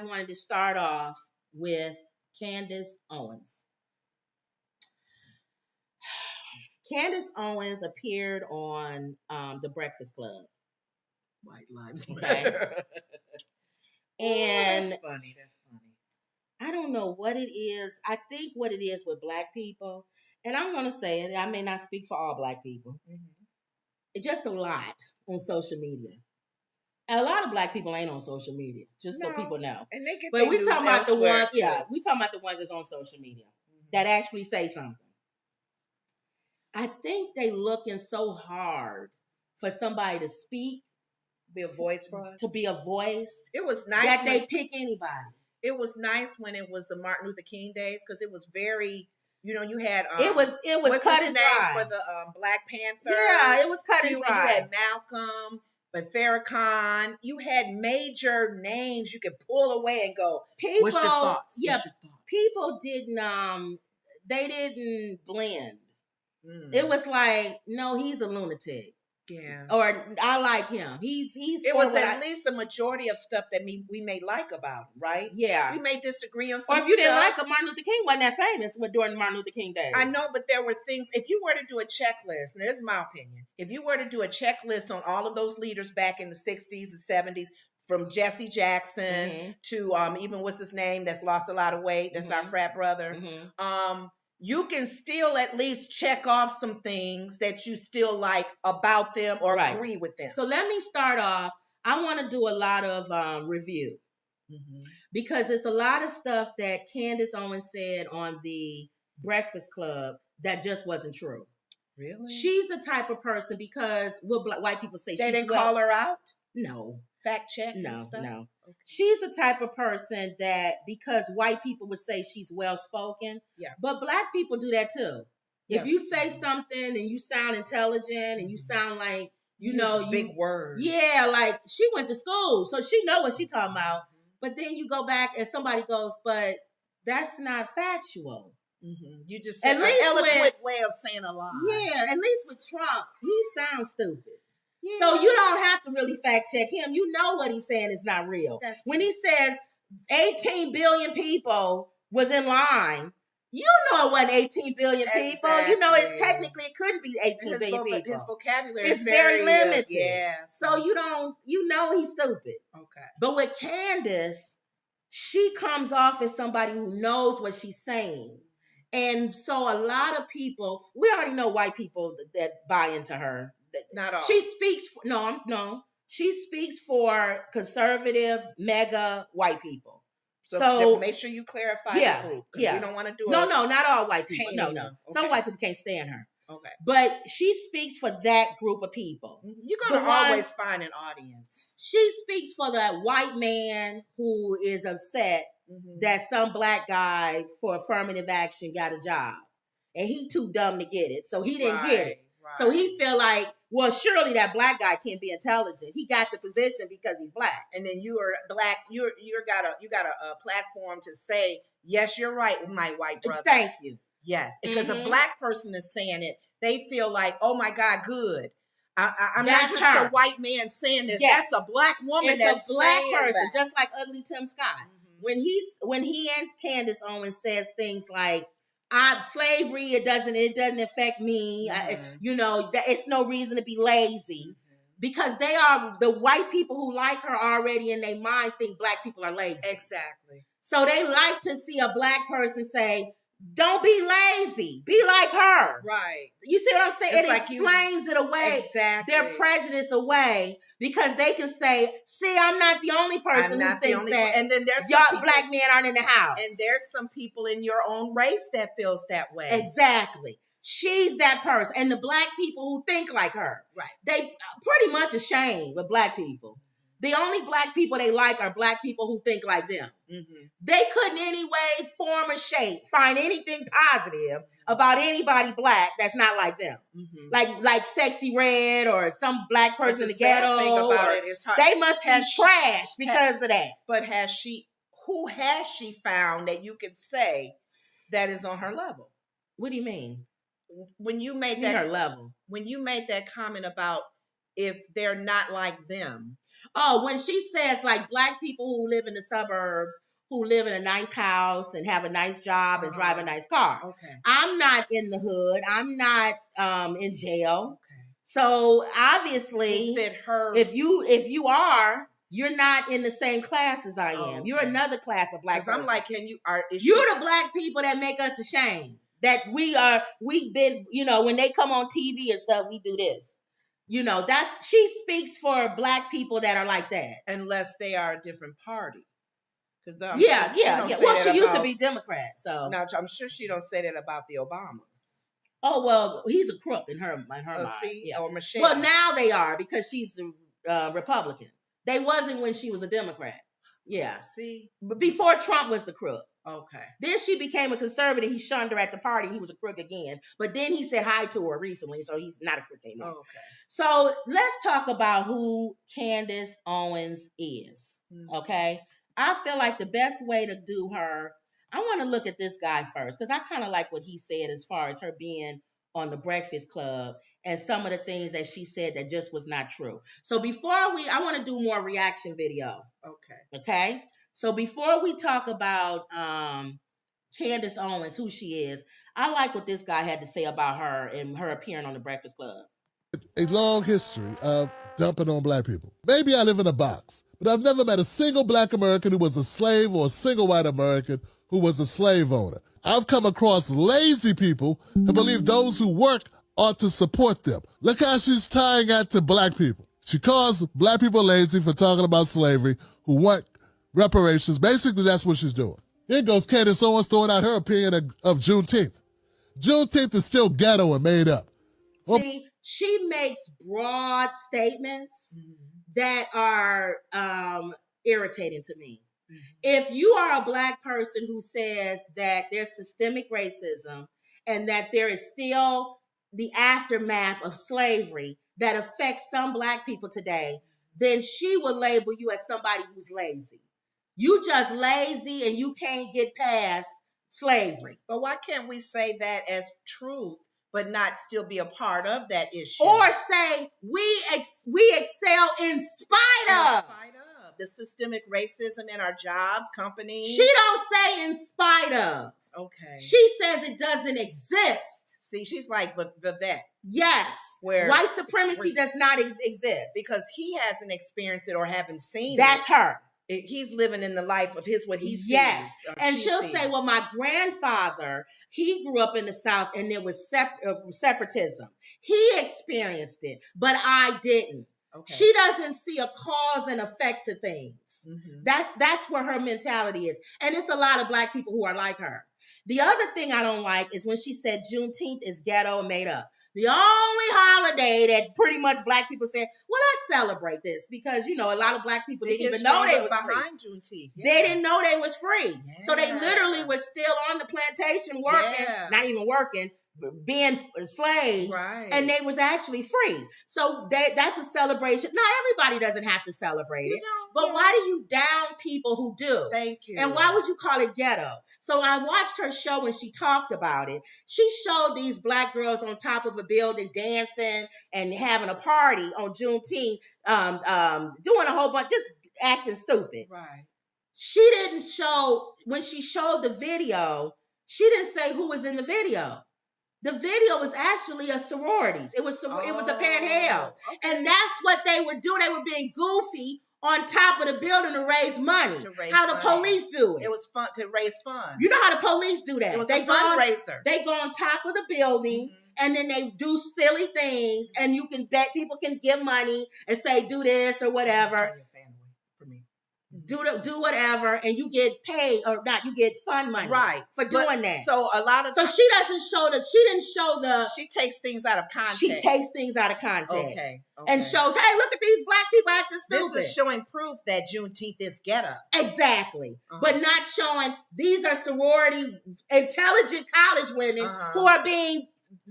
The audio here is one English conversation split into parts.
wanted to start off with Candace Owens. Candace Owens appeared on The Breakfast Club. White Lives Okay. Matter. And that's funny. That's funny. I don't know what it is. I think what it is with Black people, and I'm going to say it, I may not speak for all Black people. It's just a lot on social media. And a lot of Black people ain't on social media, just so people know. And they get but we talking about the ones, too. we talking about the ones that's on social media that actually say something. I think they looking so hard for somebody to speak, be a voice for us. To be a voice. It was nice that they pick anybody. It was nice when it was the Martin Luther King days because it was very, you had it was cut and dry for the Black Panthers. Yeah, it was cut and dry. You had Malcolm, but Farrakhan. You had major names you could pull away and go. People, what's your thoughts? Yeah, what's your thoughts? People didn't. They didn't blend. It was like, no, he's a lunatic. Yeah. Or I like him. He's. It was at least a majority of stuff that we may like about him, right? Yeah. We may disagree on some Or if you didn't like him, Martin Luther King wasn't that famous during Martin Luther King days. I know, but there were things. If you were to do a checklist, and this is my opinion, if you were to do a checklist on all of those leaders back in the 60s and 70s, from Jesse Jackson to even what's his name that's lost a lot of weight, that's our frat brother. You can still at least check off some things that you still like about them or agree with them. So let me start off. I want to do a lot of review because it's a lot of stuff that Candace Owens said on the Breakfast Club that just wasn't true. Really? She's the type of person because white people say they didn't call her out? No. Fact check no, and stuff? No. Okay. She's the type of person that because white people would say she's well-spoken, but Black people do that too. If you say something and you sound intelligent and you sound like, big words. Yeah, like she went to school, so she know what she talking about. But then you go back and somebody goes, but that's not factual. You just said an eloquent way of saying a lie. Yeah, at least with Trump, he sounds stupid. Yeah. So you don't have to really fact check him. You know what he's saying is not real. When he says 18 billion people was in line, you know it wasn't 18 billion people. Exactly. You know it technically it couldn't be 18 billion people. His vocabulary is very limited. Yeah. So you know he's stupid. Okay. But with Candace, she comes off as somebody who knows what she's saying. And so a lot of people, we already know white people that buy into her. Not all. She speaks. She speaks for conservative, mega white people. So make sure you clarify the group. Yeah. We don't want to do No, not all white people. No. Okay. Some white people can't stand her. Okay. But she speaks for that group of people. You're going to always find an audience. She speaks for the white man who is upset that some Black guy for affirmative action got a job. And he too dumb to get it. So he didn't get it. Right. So he feel like, well, surely that Black guy can't be intelligent. He got the position because he's Black. And then you are Black. You got a platform to say, yes, you're right, my white brother. Thank you. Yes, because a Black person is saying it, they feel like, oh my God, good. I'm not just a white man saying this. Yes. That's a Black woman. It's that's a Black person, that. just like Ugly Tim Scott. When he and Candace Owens says things like, slavery, it doesn't affect me. It's no reason to be lazy because they are the white people who like her already in their mind think Black people are lazy. Exactly. So they like to see a Black person say, don't be lazy. Be like her. Right. You see what I'm saying? It's it explains it away. Exactly. Their prejudice away because they can say, see, I'm not the only person who thinks that and then there's y'all Black men aren't in the house. And there's some people in your own race that feels that way. Exactly. She's that person. And the Black people who think like her. Right. They pretty much ashamed with Black people. The only Black people they like are Black people who think like them. They couldn't in any way, form, or shape find anything positive about anybody Black that's not like them. Like Sexy Red or some Black person in the ghetto. They must be trash because of that. But who has she found that you could say that is on her level? What do you mean? When you made her level. When you made that comment about if they're not like them? Oh, when she says like black people who live in the suburbs, who live in a nice house and have a nice job and drive a nice car. Okay. I'm not in the hood. I'm not in jail. Okay. So obviously, Who fit her. if you are, you're not in the same class as I am. Okay. You're another class of black person. I'm like, you're the black people that make us ashamed. That we've been, when they come on TV and stuff, we do this. She speaks for black people that are like that. Unless they are a different party. Yeah. Well, she used to be Democrat, so. Now, I'm sure she don't say that about the Obamas. Oh, well, he's a crook in her mind. See? Yeah. Or Michelle. Well, now they are because she's a Republican. They wasn't when she was a Democrat. Yeah. See? But before Trump was the crook. Okay. Then she became a conservative. He shunned her at the party. He was a crook again. But then he said hi to her recently, so he's not a crook anymore. Okay. So let's talk about who Candace Owens is. Mm-hmm. Okay? I feel like the best way to do her, I want to look at this guy first because I kind of like what he said as far as her being on the Breakfast Club and some of the things that she said that just was not true. So I want to do more reaction video. Okay? So before we talk about Candace Owens, who she is, I like what this guy had to say about her and her appearing on the Breakfast Club. A long history of dumping on black people. Maybe I live in a box, but I've never met a single black American who was a slave or a single white American who was a slave owner. I've come across lazy people who believe those who work ought to support them. Look how she's tying that to black people. She calls black people lazy for talking about slavery, who want reparations. Basically, that's what she's doing. Here goes Candace Owens throwing out her opinion of Juneteenth. Juneteenth is still ghetto and made up. See, she makes broad statements that are irritating to me. Mm-hmm. If you are a black person who says that there's systemic racism and that there is still the aftermath of slavery that affects some black people today, then she will label you as somebody who's lazy. You just lazy and you can't get past slavery. But why can't we say that as truth, but not still be a part of that issue? Or say we excel in spite of the systemic racism in our jobs, companies. She don't say in spite of. Okay. She says it doesn't exist. See, she's like Vivette. Yes. Where white supremacy does not exist. Because he hasn't experienced it or haven't seen That's her. He's living in the life of what he sees. Yes. And she'll say, well, my grandfather, he grew up in the South and there was separatism. He experienced it, but I didn't. Okay. She doesn't see a cause and effect to things. Mm-hmm. That's where her mentality is. And it's a lot of black people who are like her. The other thing I don't like is when she said Juneteenth is ghetto and made up. The only holiday that pretty much black people said, well, let's celebrate this because, a lot of black people didn't even know they was behind free. Juneteenth. Yeah. They didn't know they was free. Yeah. So they literally were still on the plantation working, not even working, being slaves, right. And they was actually free. So that's a celebration. Now, everybody doesn't have to celebrate it, but why do you down people who do? Thank you. And why would you call it ghetto? So I watched her show when she talked about it. She showed these black girls on top of a building dancing and having a party on Juneteenth, doing a whole bunch, just acting stupid. Right. She didn't show, when she showed the video, she didn't say who was in the video. The video was actually a sororities. It was the Panhandle. Okay. And that's what they were doing. They were being goofy on top of the building to raise money. How the police do it. It was fun to raise funds. You know how the police do that. It was a fundraiser. They go on top of the building, and then they do silly things, and you can bet people can give money and say, do this or whatever. Do whatever, and you get paid or not. You get fund money, right, for doing that. So a lot of she doesn't show the. She didn't show the. She takes things out of context. She takes things out of context, okay. And shows, hey, look at these black people acting stupid. This is showing proof that Juneteenth is ghetto, exactly, but not showing these are sorority, intelligent college women who are being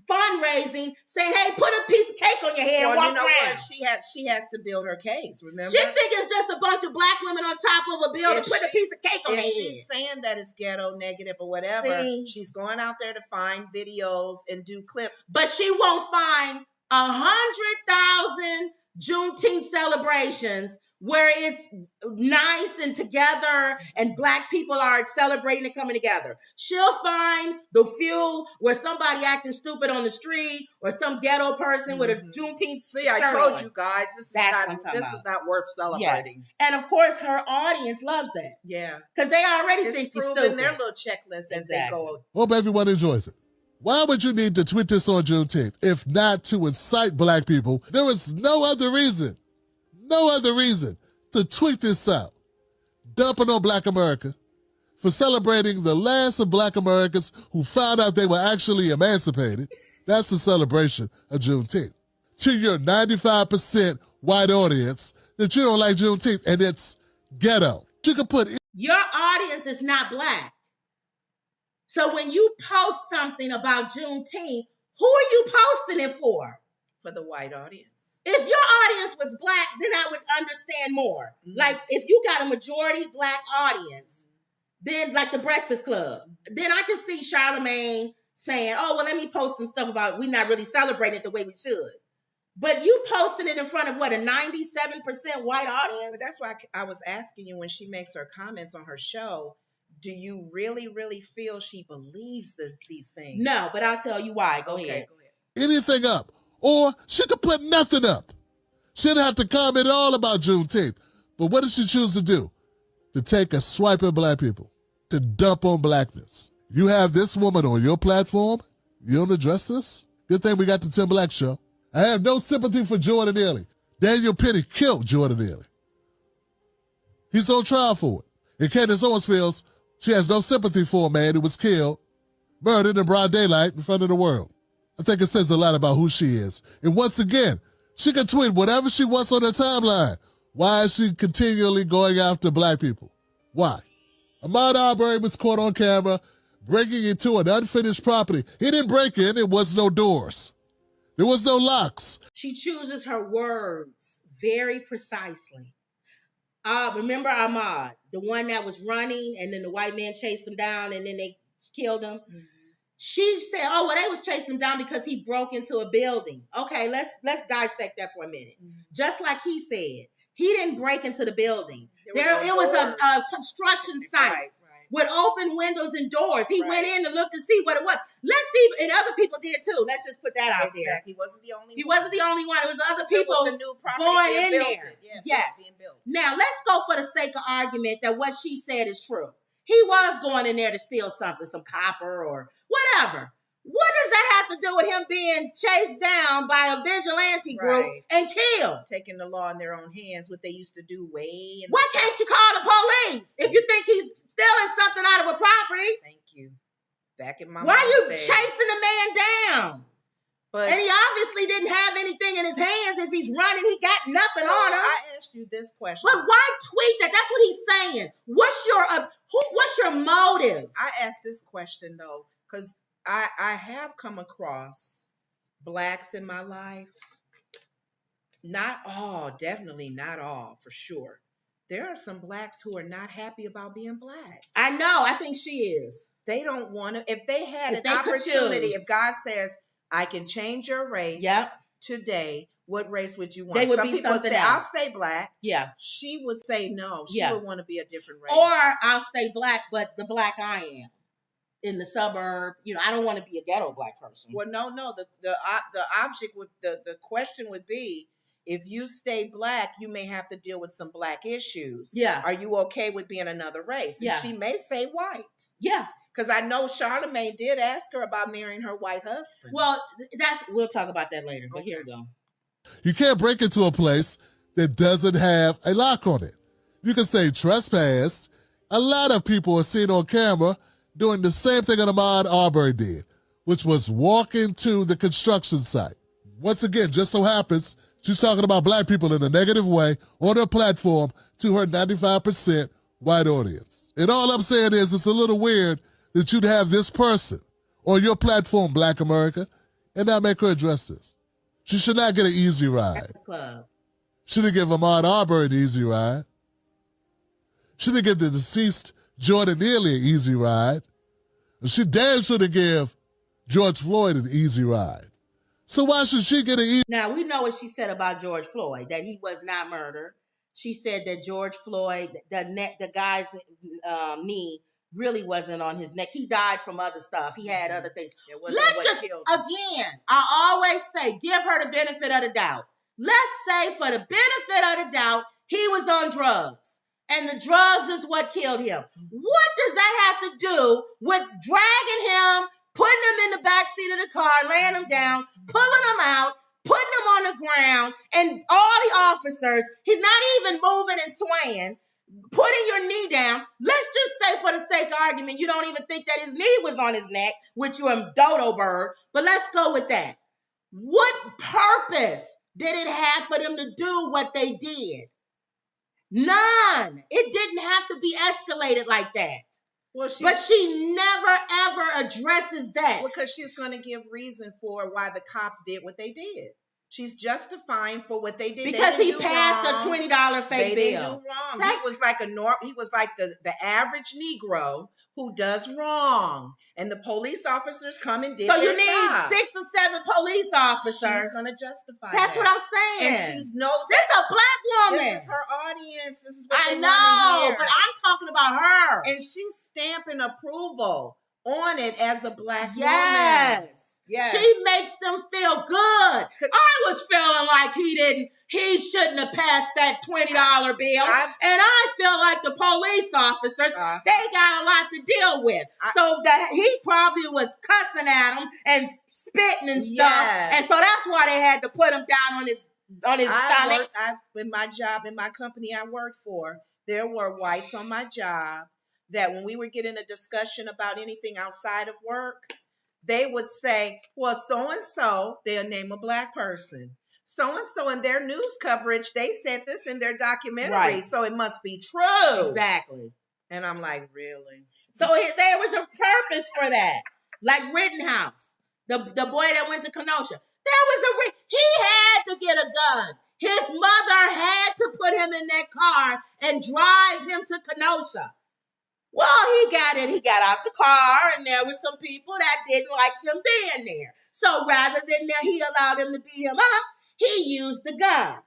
fundraising, saying, hey, put a piece of cake on your head and walk around. What? She has to build her case, remember? She think it's just a bunch of black women on top of a building putting a piece of cake on their head. If she's saying that it's ghetto, negative, or whatever, she's going out there to find videos and do clips. But she won't find 100,000 Juneteenth celebrations where it's nice and together and Black people are celebrating and coming together. She'll find the few where somebody acting stupid on the street or some ghetto person with a Juneteenth See, I told you guys, this is not worth celebrating. Yes. And of course, her audience loves that. Yeah. Because they already think you're stupid. Their little checklist as they go. Hope everyone enjoys it. Why would you need to tweet this on Juneteenth if not to incite Black people? There is no other reason to tweet this out. Dumping on Black America for celebrating the last of Black Americans who found out they were actually emancipated. That's the celebration of Juneteenth. To your 95% white audience that you don't like Juneteenth and it's ghetto. You can put your audience is not Black. So when you post something about Juneteenth, who are you posting it for? For the white audience. If your audience was Black, then I would understand more. Like if you got a majority Black audience, then like the Breakfast Club, then I could see Charlamagne saying, oh, well, let me post some stuff about we're not really celebrating it the way we should. But you posting it in front of what, a 97% white audience? But that's why I was asking you when she makes her comments on her show, do you really, really feel she believes these things? No, but I'll tell you why. Go ahead. Anything up. Or she could put nothing up. She didn't have to comment at all about Juneteenth. But what did she choose to do? To take a swipe at Black people. To dump on Blackness. You have this woman on your platform? You don't address this? Good thing we got the Tim Black Show. I have no sympathy for Jordan Neely. Daniel Penny killed Jordan Neely. He's on trial for it. And Candace Owens feels she has no sympathy for a man who was killed, murdered in broad daylight in front of the world. I think it says a lot about who she is. And once again, she can tweet whatever she wants on her timeline. Why is she continually going after Black people? Why? Ahmaud Arbery was caught on camera breaking into an unfinished property. He didn't break in. There was no doors. There was no locks. She chooses her words very precisely. Remember Ahmaud, the one that was running and then the white man chased him down and then they killed him? Mm-hmm. She said, oh, well, they was chasing him down because he broke into a building. Okay, let's dissect that for a minute. Mm-hmm. Just like he said, he didn't break into the building. It was a construction site with open windows and doors. He went in to look to see what it was. Let's see, and other people did too. Let's just put that out there. He wasn't the only one. He wasn't the only one. It was other people going in there. Yes. Now, let's go for the sake of argument that what she said is true. He was going in there to steal something, some copper or whatever. What does that have to do with him being chased down by a vigilante group and killed? Taking the law in their own hands, what they used to do way in Why can't you call the police if you think he's stealing something out of a property? Thank you. Back in my Why are you chasing the man down? But, and he obviously didn't have anything in his hands. If he's running, he got nothing on him. I asked you this question. But why tweet that? That's what he's saying. What's your motive? I asked this question though, because I have come across Blacks in my life. Not all, definitely not all, for sure. There are some Blacks who are not happy about being Black. I know. I think she is. They don't want to. If they had an opportunity, if God says, I can change your race today, what race would you want? They would Some be people something say, else. I'll stay Black. Yeah. She would say no. She would want to be a different race. Or I'll stay Black, but the Black I am. In the suburb, I don't want to be a ghetto Black person. Well, no. The object would the question would be, if you stay Black, you may have to deal with some Black issues. Yeah. Are you okay with being another race? And she may say white. Yeah. Because I know Charlamagne did ask her about marrying her white husband. Well, we'll talk about that later. But here we go. You can't break into a place that doesn't have a lock on it. You can say trespass. A lot of people are seen on camera doing the same thing that Ahmaud Arbery did, which was walk into the construction site. Once again, just so happens, she's talking about Black people in a negative way on her platform to her 95% white audience. And all I'm saying is it's a little weird that you'd have this person on your platform, Black America, and not make her address this. She should not get an easy ride. She didn't give Ahmaud Arbery an easy ride. She didn't give the deceased Jordan Neely an easy ride. She damn sure to give George Floyd an easy ride. So why should she get an easy? Now, we know what she said about George Floyd, that he was not murdered. She said that George Floyd, the guy's knee really wasn't on his neck. He died from other stuff. He had other things. Let's just, again, I always say, give her the benefit of the doubt. Let's say for the benefit of the doubt, he was on drugs. And the drugs is what killed him. What does that have to do with dragging him, putting him in the backseat of the car, laying him down, pulling him out, putting him on the ground, and all the officers, he's not even moving and swaying, putting your knee down. Let's just say for the sake of argument, you don't even think that his knee was on his neck, which you're a dodo bird, but let's go with that. What purpose did it have for them to do what they did? None. It didn't have to be escalated like that. Well, but she never, ever addresses that. Because she's going to give reason for why the cops did what they did. She's justifying for what they did. Because he passed a $20 fake bill. They didn't do wrong. He was like the average Negro who does wrong. And the police officers come and did so their you need job. 6 or 7 police officers. She's going to justify That's that. what I'm saying. And she knows this is a black woman. This is her audience. This is what I they know, hear. but I'm talking about her. And she's stamping approval on it as a black woman. Yes. She makes them feel good. I was feeling like he shouldn't have passed that $20 bill. And I feel like the police officers, they got a lot to deal with. So that he probably was cussing at them and spitting and stuff. Yes. And so that's why they had to put him down on his stomach. In my job, in my company I worked for, there were whites on my job that when we were getting a discussion about anything outside of work, they would say, well, so-and-so, they'll name a black person. So-and-so in their news coverage, they said this in their documentary, so it must be true. Exactly. And I'm like, really? So there was a purpose for that. Like Rittenhouse, the boy that went to Kenosha. He had to get a gun. His mother had to put him in that car and drive him to Kenosha. Well, he got out the car, and there were some people that didn't like him being there. So rather than that, he allowed him to beat him up, he used the gun.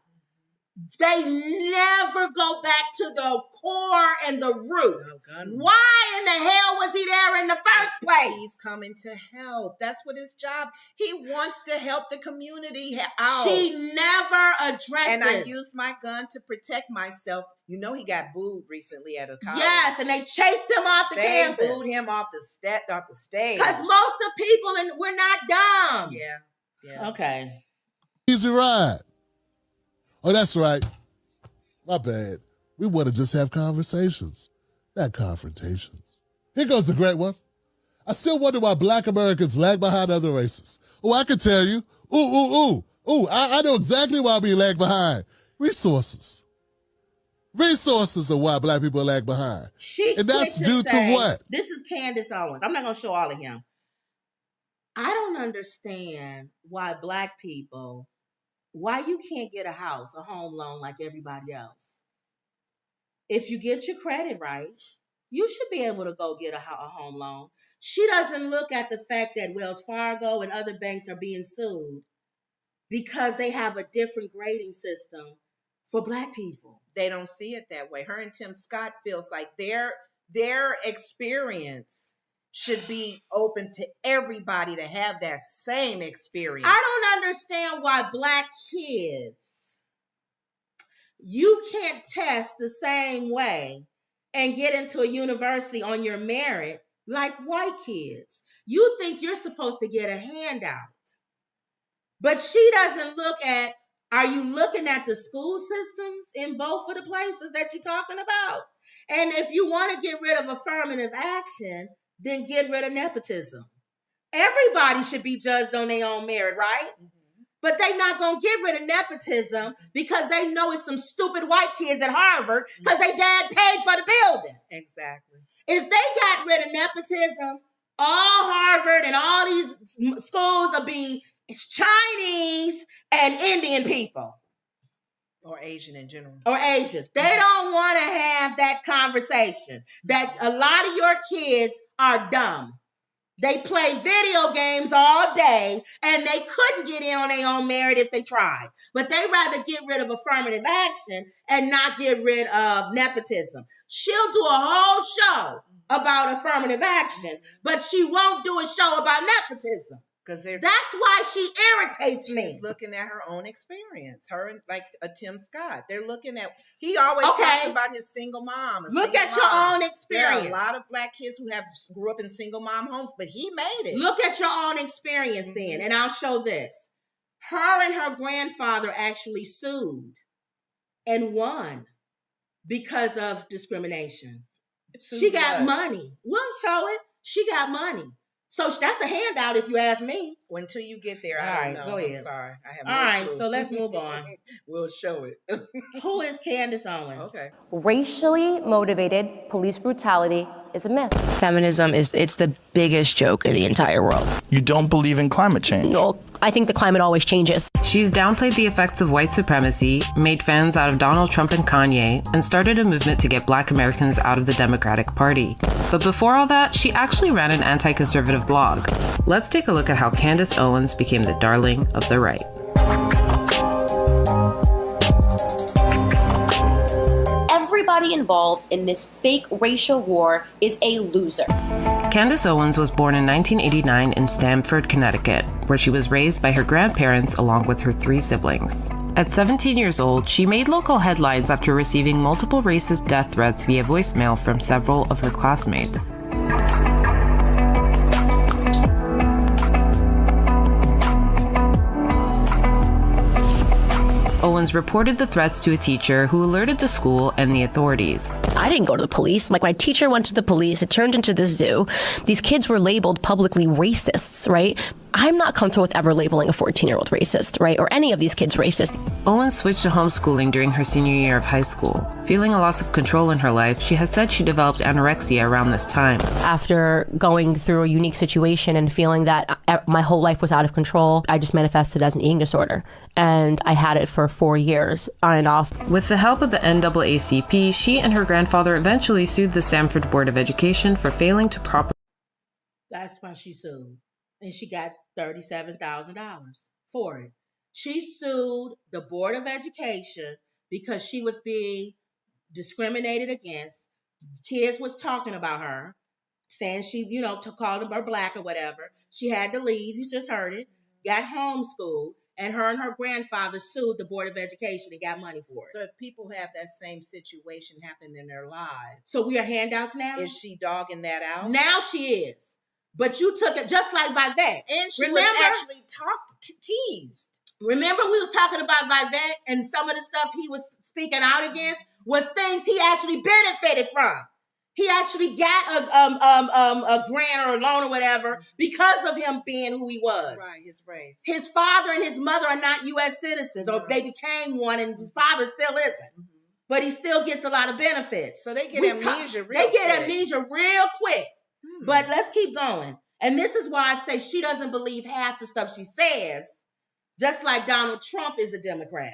They never go back to the core and the root. Why in the hell was he there in the first place? He's coming to help. That's what his job. He wants to help the community out. She never addresses. And I used my gun to protect myself. You know he got booed recently at a college. Yes, and they chased him off the campus. They booed him off the stage. Because most of the people, we're not dumb. Yeah. Okay. Easy ride. Oh, that's right. My bad. We want to just have conversations, not confrontations. Here goes the great one. I still wonder why black Americans lag behind other races. Oh, I can tell you. I know exactly why we lag behind. Resources. Resources are why black people lag behind. And that's due to what? This is Candace Owens. I'm not going to show all of him. I don't understand why black people, why you can't get a house, a home loan like everybody else. If you get your credit right, you should be able to go get a home loan. She doesn't look at the fact that Wells Fargo and other banks are being sued because they have a different grading system for black people. They don't see it that way. Her and Tim Scott feels like their experience should be open to everybody to have that same experience. I don't understand why black kids, you can't test the same way and get into a university on your merit like white kids. You think you're supposed to get a handout. But she doesn't look at, are you looking at the school systems in both of the places that you're talking about? And if you want to get rid of affirmative action, then get rid of nepotism. Everybody should be judged on their own merit, right? Mm-hmm. But they're not going to get rid of nepotism because they know it's some stupid white kids at Harvard because their dad paid for the building. Exactly. If they got rid of nepotism, all Harvard and all these schools are being Chinese and Indian people. Or Asian in general. Or Asian. They don't want to have that conversation that a lot of your kids are dumb. They play video games all day, and they couldn't get in on their own merit if they tried. But they rather get rid of affirmative action and not get rid of nepotism. She'll do a whole show about affirmative action, but she won't do a show about nepotism. Because that's why she irritates me. She's looking at her own experience. Her and like a Tim Scott. They're looking at, he always talks about his single mom. Look at your own experience. There are a lot of Black kids who grew up in single mom homes, but he made it. Look at your own experience then, and I'll show this. Her and her grandfather actually sued and won because of discrimination. She got money. We'll show it. She got money. So that's a handout if you ask me. Well, until you get there, I don't know. Go ahead. I'm sorry. I have All right, so let's move on. We'll show it. Who is Candace Owens? Okay. Racially motivated police brutality is a myth. Feminism it's the biggest joke in the entire world. You don't believe in climate change? No, I think the climate always changes. She's downplayed the effects of white supremacy, made fans out of Donald Trump and Kanye, and started a movement to get Black Americans out of the Democratic Party. But before all that, she actually ran an anti-conservative blog. Let's take a look at how Candace Owens became the darling of the right. Everybody involved in this fake racial war is a loser. Candace Owens was born in 1989 in Stamford, Connecticut, where she was raised by her grandparents along with her 3 siblings. At 17 years old, she made local headlines after receiving multiple racist death threats via voicemail from several of her classmates. Owens reported the threats to a teacher who alerted the school and the authorities. I didn't go to the police. Like, my teacher went to the police. It turned into the zoo. These kids were labeled publicly racists, right? I'm not comfortable with ever labeling a 14-year-old racist, right? Or any of these kids racist. Owens switched to homeschooling during her senior year of high school. Feeling a loss of control in her life, she has said she developed anorexia around this time. After going through a unique situation and feeling that my whole life was out of control, I just manifested as an eating disorder. And I had it for 4 years, on and off. With the help of the NAACP, she and her grandfather eventually sued the Stamford Board of Education for failing to properly... That's why she sued. And she got $37,000 for it. She sued the Board of Education because she was being discriminated against. Kids was talking about her, saying she, called her Black or whatever. She had to leave. You just heard it. Got homeschooled. And her grandfather sued the Board of Education and got money for it. So if people have that same situation happen in their lives. So we are handouts now? Is she dogging that out? Now she is. But you took it just like Vivek. And she was actually teased. Remember we was talking about Vivek and some of the stuff he was speaking out against was things he actually benefited from. He actually got a grant or a loan or whatever because of him being who he was. Right, his race. His father and his mother are not U.S. citizens, or they became one, and his father still isn't. Mm-hmm. But he still gets a lot of benefits. So they get amnesia real quick. Amnesia real quick. But let's keep going. And this is why I say she doesn't believe half the stuff she says, just like Donald Trump is a Democrat.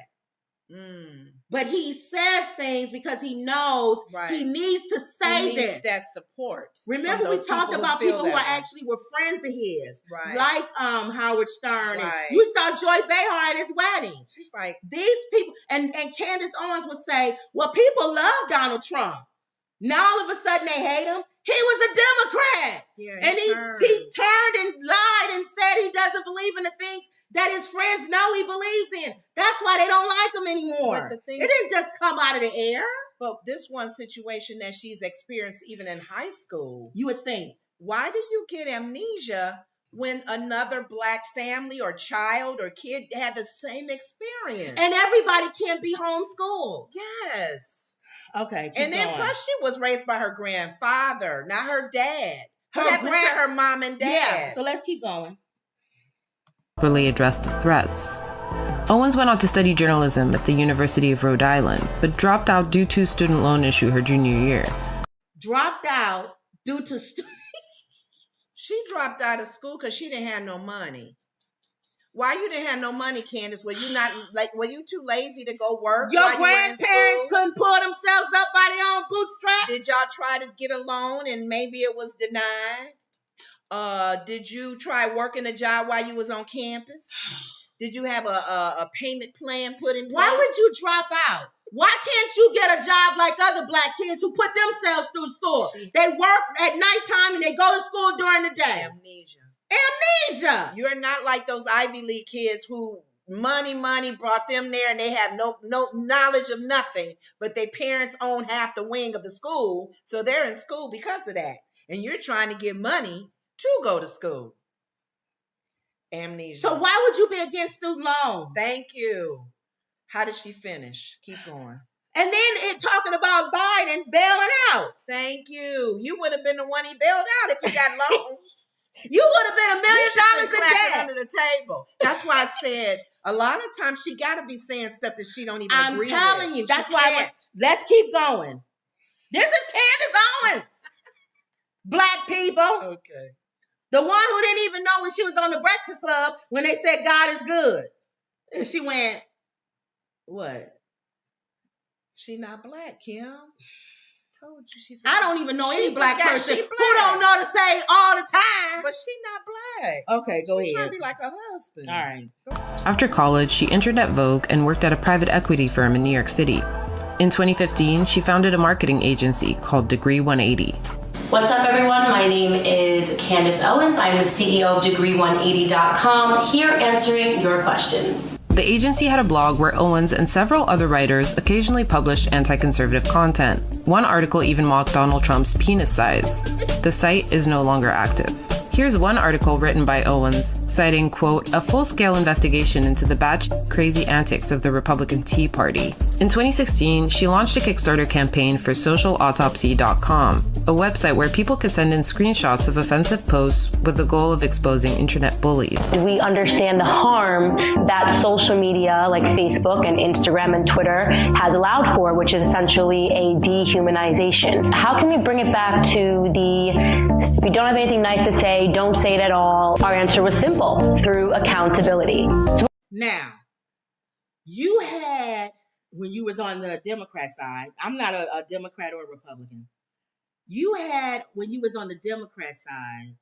But he says things because he knows he needs to say this. That support. Remember we talked about people who actually were friends of his, like Howard Stern. And you saw Joy Behar at his wedding. She's like, these people, and Candace Owens would say, well, people love Donald Trump. Now all of a sudden they hate him. He was a Democrat. And he turned and lied and said he doesn't believe in the things that his friends know he believes in. That's why they don't like him anymore. It didn't just come out of the air. But this one situation that she's experienced even in high school. You would think. Why do you get amnesia when another Black family or child or kid had the same experience? And everybody can't be homeschooled. Yes. Okay. And then plus she was raised by her grandfather, not her dad. Her mom and dad. Yeah. So let's keep going. Properly addressed the threats. Owens went on to study journalism at the University of Rhode Island, but dropped out due to a student loan issue her junior year. Dropped out due to She dropped out of school because she didn't have no money. Why you didn't have no money, Candace? Were you too lazy to go work? Your grandparents couldn't pull themselves up by their own bootstraps? Did y'all try to get a loan and maybe it was denied? Did you try working a job while you was on campus? Did you have a payment plan put in place? Why would you drop out? Why can't you get a job like other black kids who put themselves through school? They work at nighttime and they go to school during the day. Amnesia. You're not like those Ivy League kids who money brought them there and they have no knowledge of nothing, but their parents own half the wing of the school, so they're in school because of that. And you're trying to get money to go to school. Amnesia. So why would you be against student loans? Thank you. How did she finish? Keep going. And then it talking about Biden bailing out. Thank you. You would have been the one he bailed out if he got loans. You would have been $1 million in debt under the table. That's why I said a lot of times she got to be saying stuff that she don't even agree with. I'm telling you. That's why. Let's keep going. This is Candace Owens. Black people. Okay. The one who didn't even know when she was on the Breakfast Club when they said God is good. And she went, what? She not black, Kim. Told you she. I don't even know any black person who don't know to say all the time. But she not black. Okay, go ahead. She's trying to be like her husband. All right. After college, she entered at Vogue and worked at a private equity firm in New York City. In 2015, she founded a marketing agency called Degree 180. What's up, everyone? My name is Candace Owens. I'm the CEO of Degree180.com, here answering your questions. The agency had a blog where Owens and several other writers occasionally published anti-conservative content. One article even mocked Donald Trump's penis size. The site is no longer active. Here's one article written by Owens, citing, quote, a full-scale investigation into the batshit crazy antics of the Republican Tea Party. In 2016, she launched a Kickstarter campaign for socialautopsy.com, a website where people could send in screenshots of offensive posts with the goal of exposing internet bullies. We understand the harm that social media like Facebook and Instagram and Twitter has allowed for, which is essentially a dehumanization. How can we bring it back to if you don't have anything nice to say, don't say it at all? Our answer was simple: through accountability. Now, you had, when you was on the Democrat side, I'm not a Democrat or a Republican. You had, when you was on the Democrat side,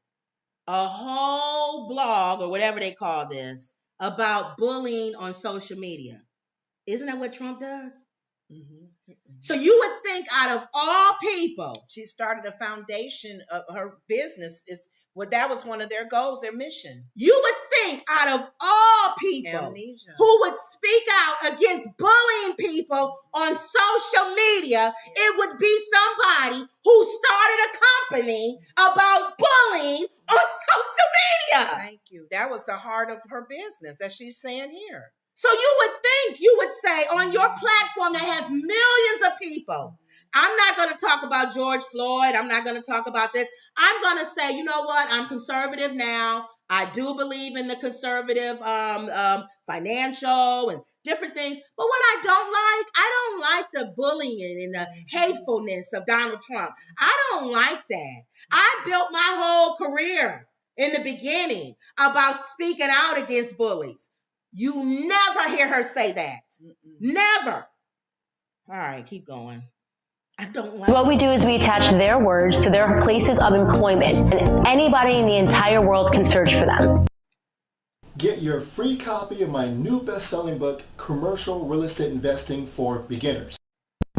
a whole blog or whatever they call this about bullying on social media. Isn't that what Trump does? Mm-hmm. So you would think out of all people, she started a foundation of her business. That was one of their goals, their mission. You would think out of all people who would speak out against bullying people on social media, it would be somebody who started a company about bullying on social media. Thank you. That was the heart of her business that she's saying here. So you would think, you would say on your platform that has millions of people, I'm not going to talk about George Floyd. I'm not going to talk about this. I'm going to say, you know what? I'm conservative now. I do believe in the conservative financial and different things. But what I don't like the bullying and the hatefulness of Donald Trump. I don't like that. I built my whole career in the beginning about speaking out against bullies. You never hear her say that. Never. All right, keep going. I don't like What we do is we attach their words to their places of employment, and anybody in the entire world can search for them. Get your free copy of my new best-selling book, Commercial Real Estate Investing for Beginners.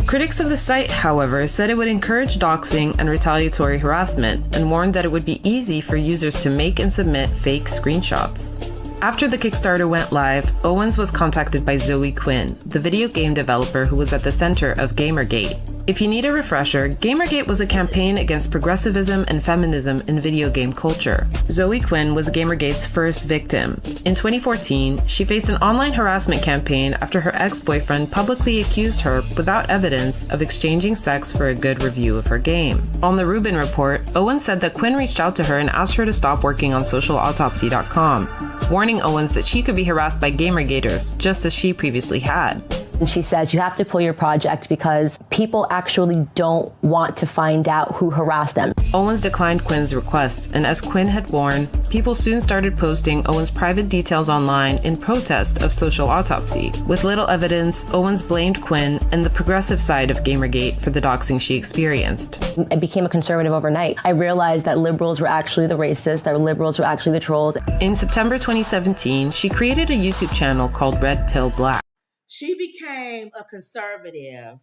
Critics of the site, however, said it would encourage doxing and retaliatory harassment, and warned that it would be easy for users to make and submit fake screenshots. After the Kickstarter went live, Owens was contacted by Zoe Quinn, the video game developer who was at the center of Gamergate. If you need a refresher, Gamergate was a campaign against progressivism and feminism in video game culture. Zoe Quinn was Gamergate's first victim. In 2014, she faced an online harassment campaign after her ex-boyfriend publicly accused her, without evidence, of exchanging sex for a good review of her game. On the Rubin Report, Owens said that Quinn reached out to her and asked her to stop working on socialautopsy.com, warning Owens that she could be harassed by Gamergaters, just as she previously had. And she says, you have to pull your project because people actually don't want to find out who harassed them. Owens declined Quinn's request, and as Quinn had warned, people soon started posting Owens' private details online in protest of social autopsy. With little evidence, Owens blamed Quinn and the progressive side of Gamergate for the doxing she experienced. I became a conservative overnight. I realized that liberals were actually the racists, that liberals were actually the trolls. In September 2017, she created a YouTube channel called Red Pill Black. She became a conservative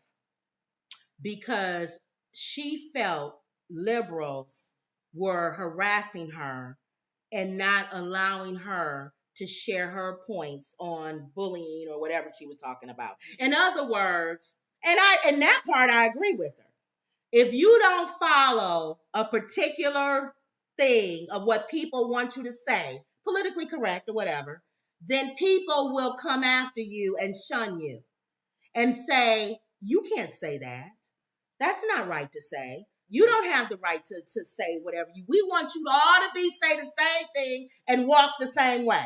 because she felt liberals were harassing her and not allowing her to share her points on bullying or whatever she was talking about. In other words, and that part I agree with her. If you don't follow a particular thing of what people want you to say, politically correct or whatever, then people will come after you and shun you and say, you can't say that. That's not right to say. You don't have the right to say whatever we want you all to say the same thing and walk the same way.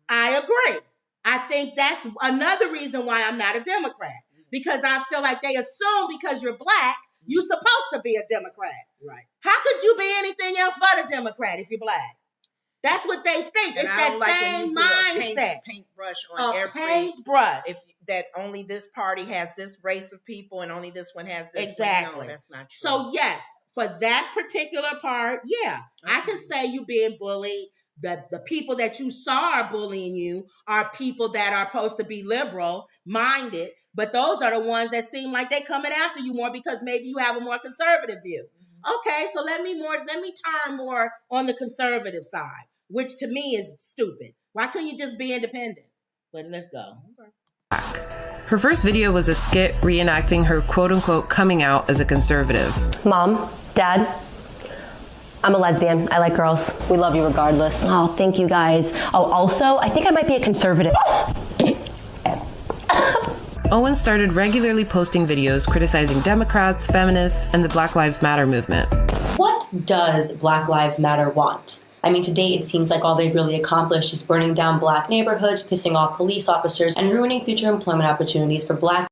I agree. I think that's another reason why I'm not a Democrat, because I feel like they assume because you're black, you're supposed to be a Democrat. Right. How could you be anything else but a Democrat if you're black? That's what they think. It's that same mindset. Paintbrush on every paintbrush. That only this party has this race of people and only this one has this. Exactly. One. No, that's not true. So yes, for that particular part, yeah, I can say you being bullied. The people that you saw are bullying you are people that are supposed to be liberal minded, but those are the ones that seem like they're coming after you more because maybe you have a more conservative view. Okay, so let me turn more on the conservative side, which to me is stupid. Why couldn't you just be independent? But let's go. Her first video was a skit reenacting her quote-unquote coming out as a conservative. Mom, Dad, I'm a lesbian. I like girls. We love you regardless. Oh, thank you guys. Oh, also, I think I might be a conservative. Owens started regularly posting videos criticizing Democrats, feminists, and the Black Lives Matter movement. What does Black Lives Matter want? I mean, to date, it seems like all they've really accomplished is burning down black neighborhoods, pissing off police officers, and ruining future employment opportunities for black.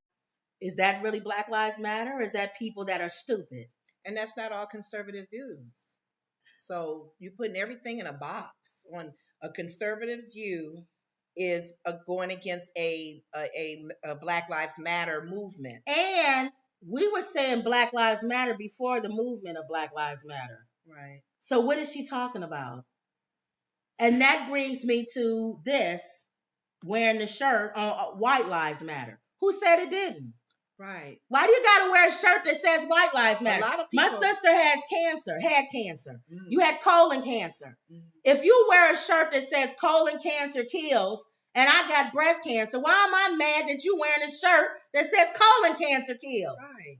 Is that really Black Lives Matter, or is that people that are stupid? And that's not all conservative views. So you're putting everything in a box. On a conservative view is going against a Black Lives Matter movement. And we were saying Black Lives Matter before the movement of Black Lives Matter. Right. So what is she talking about? And that brings me to this, wearing the shirt on White Lives Matter. Who said it didn't? Right. Why do you got to wear a shirt that says White Lives Matter? A lot of people... My sister had cancer. You had colon cancer. If you wear a shirt that says colon cancer kills, and I got breast cancer, why am I mad that you wearing a shirt that says colon cancer kills? Right.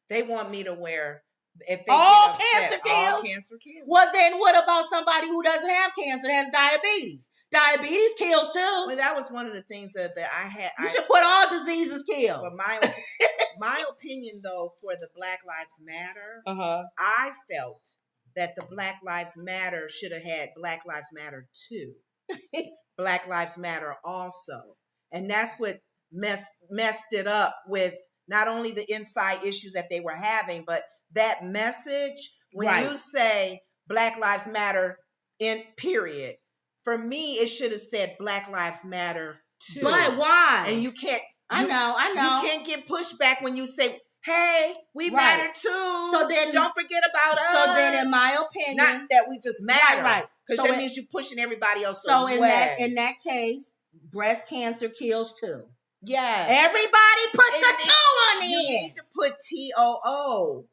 They want me to wear, if they all get upset, cancer kills. All cancer kills. Well, then what about somebody who doesn't have cancer, has diabetes? Diabetes kills too. Well, that was one of the things that I had. You should put all diseases kill. But my opinion, though, for the Black Lives Matter, I felt that the Black Lives Matter should have had Black Lives Matter too. Black Lives Matter also. And that's what messed it up with not only the inside issues that they were having, but that message, when you say Black Lives Matter in period, for me, it should have said Black Lives Matter too. But why? And you can't. I know. You can't get pushback when you say, hey, we matter too. So then don't forget about us. So then, in my opinion, not that we just matter. Right. Because so that means you're pushing everybody else so away. in that case, breast cancer kills too. Yes. Everybody puts a 2 on the end. You need to put TOO.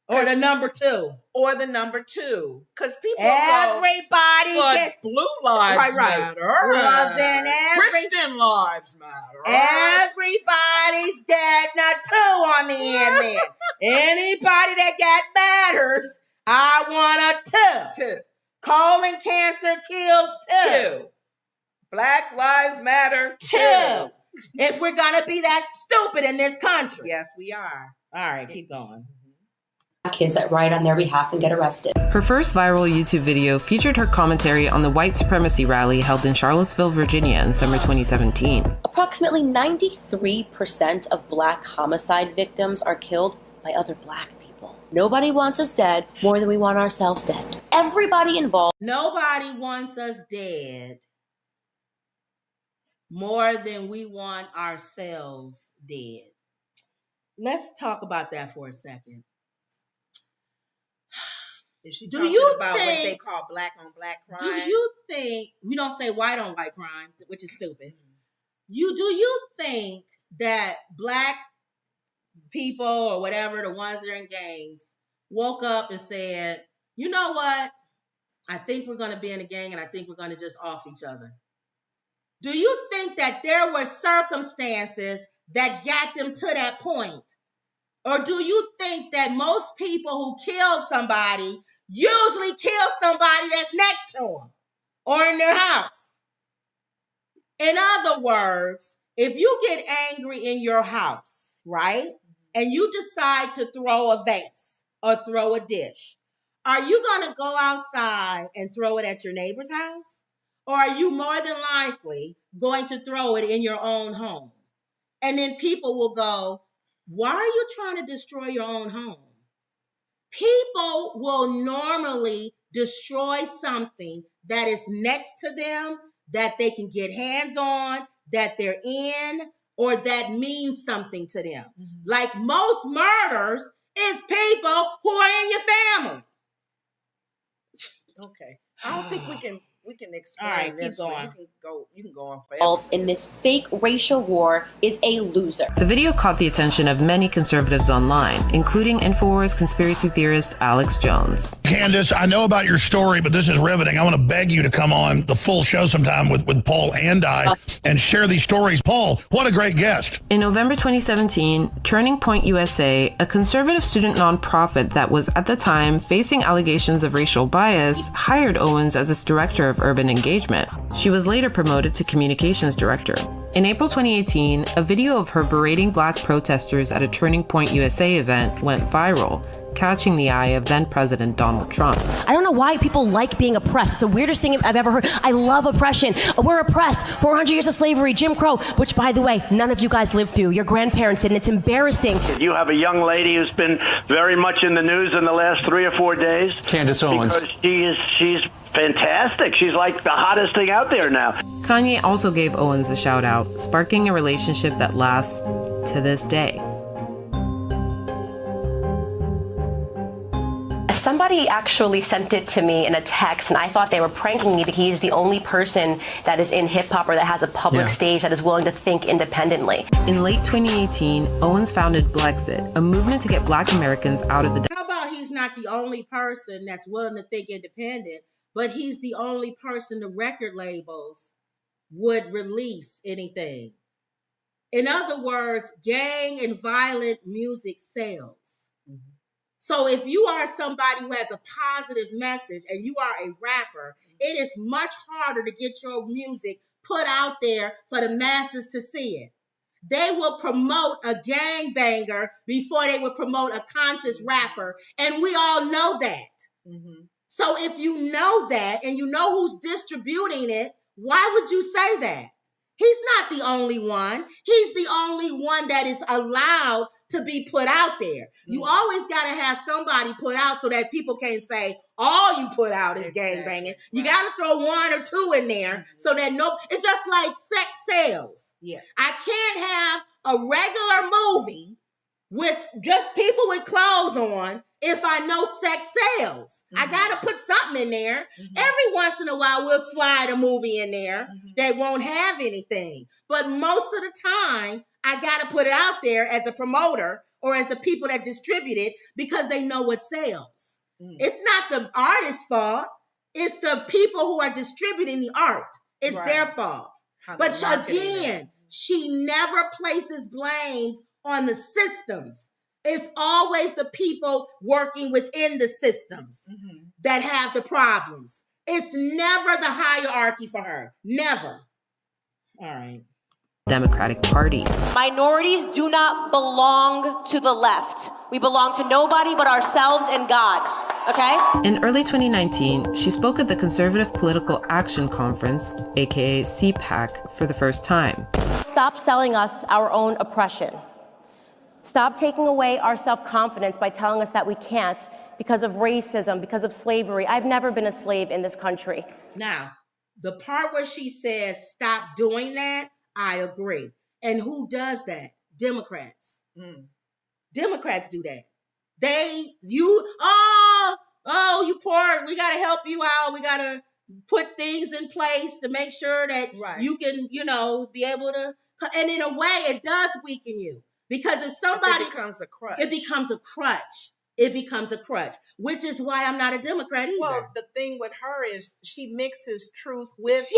Or the number 2. Or the number 2. Because people everybody gets blue lives matter. Well, then Christian lives matter. Everybody's getting a 2 on the end then. Anybody that got matters, I want a 2. Colon cancer kills 2. Black Lives Matter 2. If we're going to be that stupid in this country. Yes, we are. All right, keep going. kids that riot on their behalf and get arrested. Her first viral YouTube video featured her commentary on the white supremacy rally held in Charlottesville, Virginia in summer 2017. Approximately 93% of Black homicide victims are killed by other Black people. Nobody wants us dead more than we want ourselves dead. Everybody involved. Nobody wants us dead more than we want ourselves dead. Let's talk about that for a second. Is she Do talking you about think, what they call black on black crime? Do you think, we don't say white on white crime, which is stupid. Do you think that Black people or whatever, the ones that are in gangs, woke up and said, you know what? I think we're going to be in a gang and I think we're going to just off each other. Do you think that there were circumstances that got them to that point? Or do you think that most people who killed somebody usually kill somebody that's next to them or in their house? In other words, if you get angry in your house, right, and you decide to throw a vase or throw a dish, are you going to go outside and throw it at your neighbor's house? Or are you more than likely going to throw it in your own home? And then people will go, why are you trying to destroy your own home? People will normally destroy something that is next to them, that they can get hands on, that they're in, or that means something to them. Like most murders is people who are in your family. Okay. I don't think we can explain all right, this. Keep going. You can go on forever. Involved in this fake racial war is a loser. The video caught the attention of many conservatives online, including Infowars conspiracy theorist Alex Jones. Candace, I know about your story, but this is riveting. I want to beg you to come on the full show sometime with Paul and I and share these stories. Paul, what a great guest. In November 2017, Turning Point USA, a conservative student nonprofit that was at the time facing allegations of racial bias, hired Owens as its director of urban engagement. She was later promoted to communications director. In April 2018, a video of her berating Black protesters at a Turning Point USA event went viral, catching the eye of then-President Donald Trump. I don't know why people like being oppressed. It's the weirdest thing I've ever heard. I love oppression. We're oppressed. 400 years of slavery, Jim Crow, which, by the way, none of you guys lived through. Your grandparents did, and it's embarrassing. You have a young lady who's been very much in the news in the last 3 or 4 days. Candace Owens. Because she's fantastic. She's like the hottest thing out there now. Kanye also gave Owens a shout out, sparking a relationship that lasts to this day. Somebody actually sent it to me in a text, and I thought they were pranking me because he's the only person that is in hip-hop or that has a public stage that is willing to think independently. In late 2018, Owens founded Blexit, a movement to get Black Americans out of the... How about he's not the only person that's willing to think independent, but he's the only person the record labels would release anything. In other words, gang and violent music sells. So if you are somebody who has a positive message and you are a rapper, it is much harder to get your music put out there for the masses to see it. They will promote a gangbanger before they would promote a conscious rapper, and we all know that. So if you know that and you know who's distributing it, why would you say that? He's not the only one. He's the only one that is allowed to be put out there. You always got to have somebody put out so that people can't say, all you put out is gangbanging. You got to throw 1 or 2 in there so that it's just like sex sales. I can't have a regular movie with just people with clothes on if I know sex sells. I got to put something in there. Every once in a while, we'll slide a movie in there that won't have anything. But most of the time, I got to put it out there as a promoter or as the people that distribute it because they know what sells. It's not the artist's fault. It's the people who are distributing the art. It's their fault. But again, she never places blames on the systems. It's always the people working within the systems that have the problems. It's never the hierarchy for her. Never. All right. Democratic Party. Minorities do not belong to the left. We belong to nobody but ourselves and God. Okay? In early 2019, she spoke at the Conservative Political Action Conference, aka CPAC, for the first time. Stop selling us our own oppression. Stop taking away our self-confidence by telling us that we can't because of racism, because of slavery. I've never been a slave in this country. Now, the part where she says stop doing that, I agree. And who does that? Democrats. Democrats do that. You poor, we got to help you out. We got to put things in place to make sure that you can, be able to, and in a way it does weaken you. Because if somebody, it becomes a crutch. It becomes a crutch, which is why I'm not a Democrat either. Well, the thing with her is she mixes truth with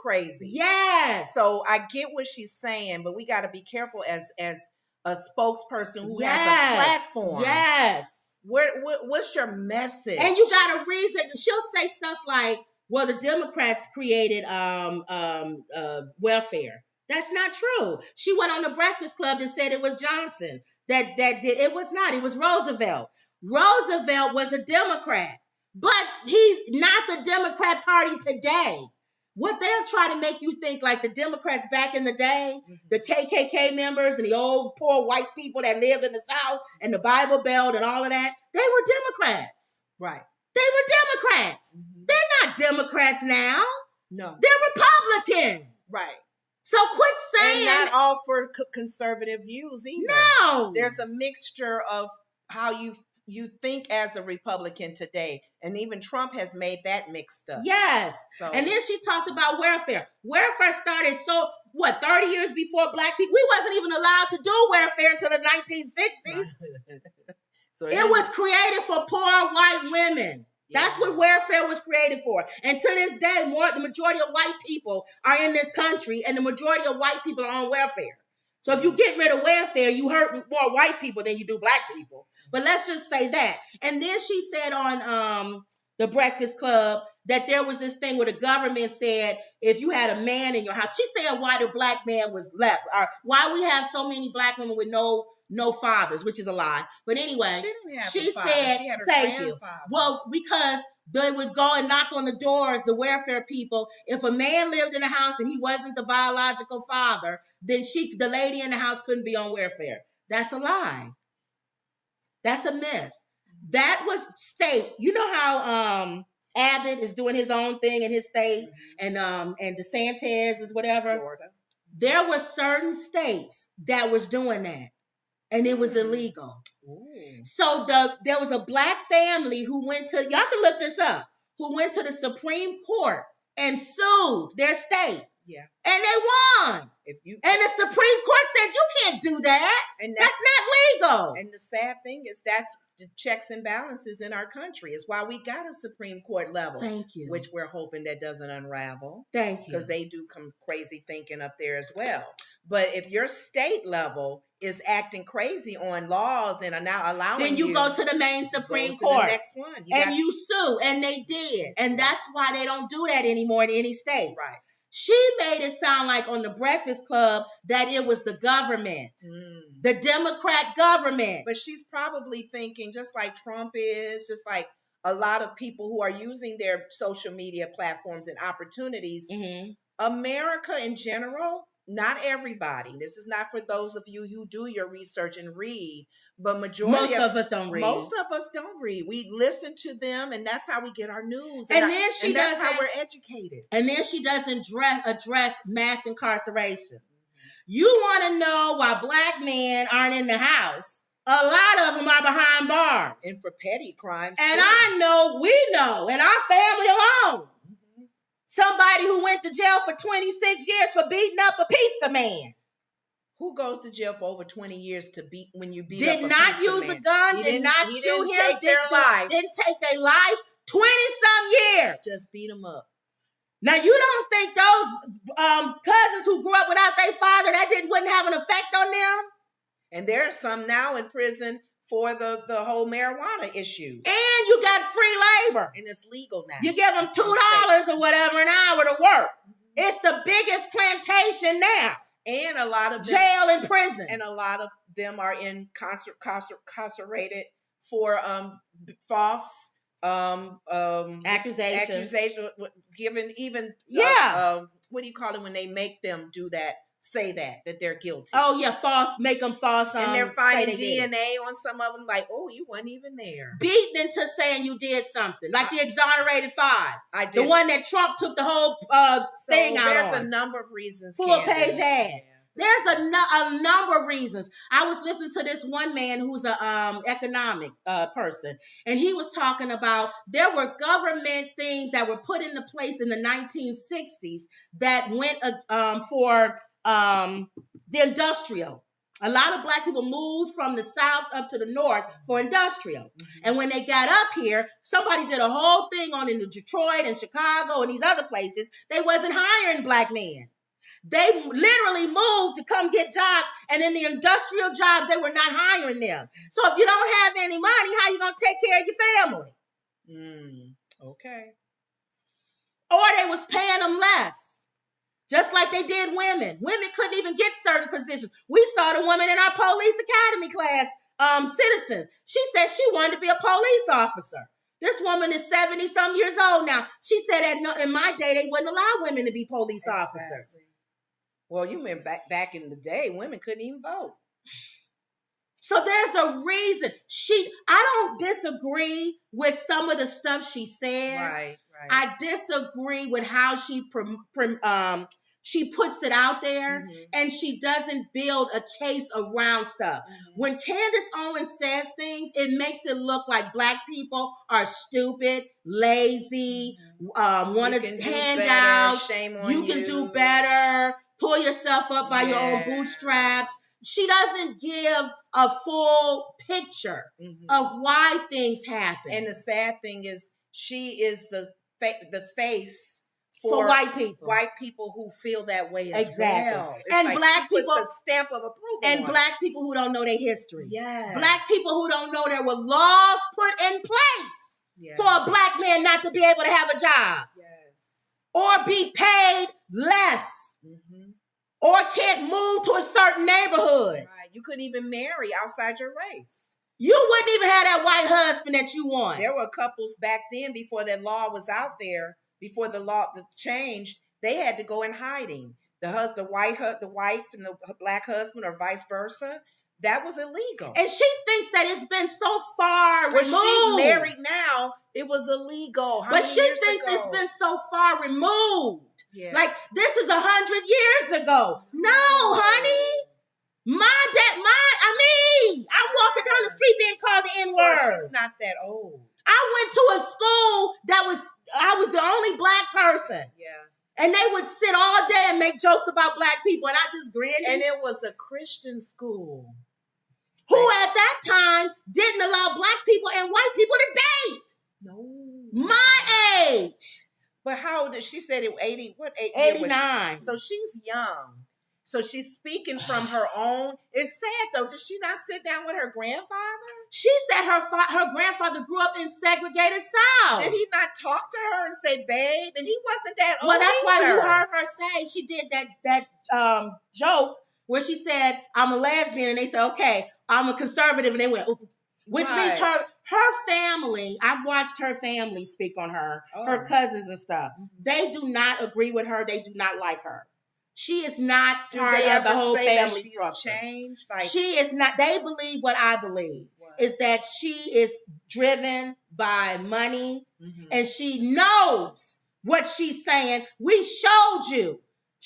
crazy. Yes. So I get what she's saying, but we got to be careful as a spokesperson who has a platform. Yes. What's your message? And you got to reason. She'll say stuff like, "Well, the Democrats created welfare." That's not true. She went on the Breakfast Club and said it was Johnson that did. It was not. It was Roosevelt. Roosevelt was a Democrat, but he's not the Democrat Party today. What they'll try to make you think like the Democrats back in the day, the KKK members and the old poor white people that lived in the South and the Bible Belt and all of that, they were Democrats. Right. They were Democrats. They're not Democrats now. No. They're Republican. Right. So quit saying... And not all for conservative views either. No. There's a mixture of how you think as a Republican today. And even Trump has made that mixed up. Yes. So, and then she talked about welfare. Welfare started 30 years before Black people? We wasn't even allowed to do welfare until the 1960s. So it was created for poor white women. That's what welfare was created for. And to this day, the majority of white people are in this country, and the majority of white people are on welfare. So if you get rid of welfare, you hurt more white people than you do Black people. But let's just say that. And then she said on the Breakfast Club that there was this thing where the government said if you had a man in your house, she said why the Black man was left, or why we have so many Black women with no fathers, which is a lie. But anyway, she said, thank you. Well, because they would go and knock on the doors, the welfare people. If a man lived in a house and he wasn't the biological father, then the lady in the house couldn't be on welfare. That's a lie. That's a myth. That was state. You know how Abbott is doing his own thing in his state, and DeSantis is whatever. Florida. There were certain states that was doing that. And it was illegal. Ooh. So there was a Black family who went to, y'all can look this up, who went to the Supreme Court and sued their state. Yeah. And they won. And the Supreme Court said, you can't do that. And that's not legal. And the sad thing is that's the checks and balances in our country. It's why we got a Supreme Court level. Thank you. Which we're hoping that doesn't unravel. Thank you. Because they do come crazy thinking up there as well. But if your state level is acting crazy on laws and are now allowing then you go to the main Supreme Court. The next one. You sue. And they did. And that's why they don't do that anymore in any states. Right. She made it sound like on the Breakfast Club that it was the government, the Democrat government. But she's probably thinking, just like Trump is, just like a lot of people who are using their social media platforms and opportunities, America in general, not everybody. This is not for those of you who do your research and read, but most of us don't read. Most of us don't read. We listen to them, and that's how we get our news. And that's how we're educated. And then she doesn't address mass incarceration. You want to know why Black men aren't in the house? A lot of them are behind bars. And for petty crimes. And we know, and our family alone. Somebody who went to jail for 26 years for beating up a pizza man. Who goes to jail for over 20 years when you beat up a pizza man? Did not use a gun, did not shoot him, didn't take their life. 20-some years. Just beat them up. Now, you don't think those cousins who grew up without their father, wouldn't have an effect on them? And there are some now in prison for the whole marijuana issue. And you got free labor. And it's legal now. You give them $2 or whatever an hour to work. It's the biggest plantation now. And a lot of them, jail and prison. And a lot of them are incarcerated for false accusations, given even what do you call it when they make them do that? Say that they're guilty. Oh yeah, false. Make them false. And they're finding DNA on some of them. Like, oh, you weren't even there. Beaten into saying you did something, like the exonerated 5. I did. The one that Trump took the whole thing out. There's a number of reasons. Full-page ad. There's a number of reasons. I was listening to this one man who's a economic person, and he was talking about there were government things that were put into place in the 1960s that went for the industrial. A lot of black people moved from the South up to the North for industrial. And when they got up here, somebody did a whole thing on in Detroit and Chicago and these other places. They wasn't hiring black men. They literally moved to come get jobs, and in the industrial jobs, they were not hiring them. So if you don't have any money, how you going to take care of your family? Okay. Or they was paying them less, just like they did women. Women couldn't even get certain positions. We saw the woman in our police academy class, Citizens. She said she wanted to be a police officer. This woman is 70-some years old now. She said in my day, they wouldn't allow women to be police officers. Well, you mean back in the day, women couldn't even vote. So there's a reason. I don't disagree with some of the stuff she says. Right. I disagree with how she puts it out there, and she doesn't build a case around stuff. When Candace Owens says things, it makes it look like black people are stupid, lazy, want to hand out. Shame on you can do better. Pull yourself up by your own bootstraps. She doesn't give a full picture of why things happen. And the sad thing is, she is the face for white people. White people who feel that way as exactly. well. It's and like black people, a stamp of approval. And black people who don't know their history. Yes. Black people who don't know there were laws put in place for a black man not to be able to have a job. Yes. Or be paid less. Or can't move to a certain neighborhood. Right. You couldn't even marry outside your race. You wouldn't even have that white husband that you want. There were couples back then, before that law was out there, before the law changed, they had to go in hiding. The wife and the black husband, or vice versa. That was illegal. And she thinks that it's been so far removed. She's married now. It was illegal. But she thinks it's been so far removed. Yeah. Like, this is 100 years ago. No, honey. I'm walking down the street being called the N-word. Well, she's not that old. I went to a school I was the only black person. Yeah. And they would sit all day and make jokes about black people, and I just grinned. And it was a Christian school. Who at that time didn't allow black people and white people to date. No. My age. But how old is she? Said it 80, what age? 89. So she's young. So she's speaking from her own. It's sad though. Did she not sit down with her grandfather? She said her grandfather grew up in segregated South. Did he not talk to her and say, babe? And he wasn't that old. Well, that's why either. you heard her say, she did that joke where she said, I'm a lesbian. And they said, okay, I'm a conservative. And they went, ooh. Which means her family, I've watched her family speak on her, her cousins and stuff. They do not agree with her. They do not like her. She is not part of the whole family structure. Changed? She is not. They believe what I believe is that she is driven by money, and she knows what she's saying. We showed you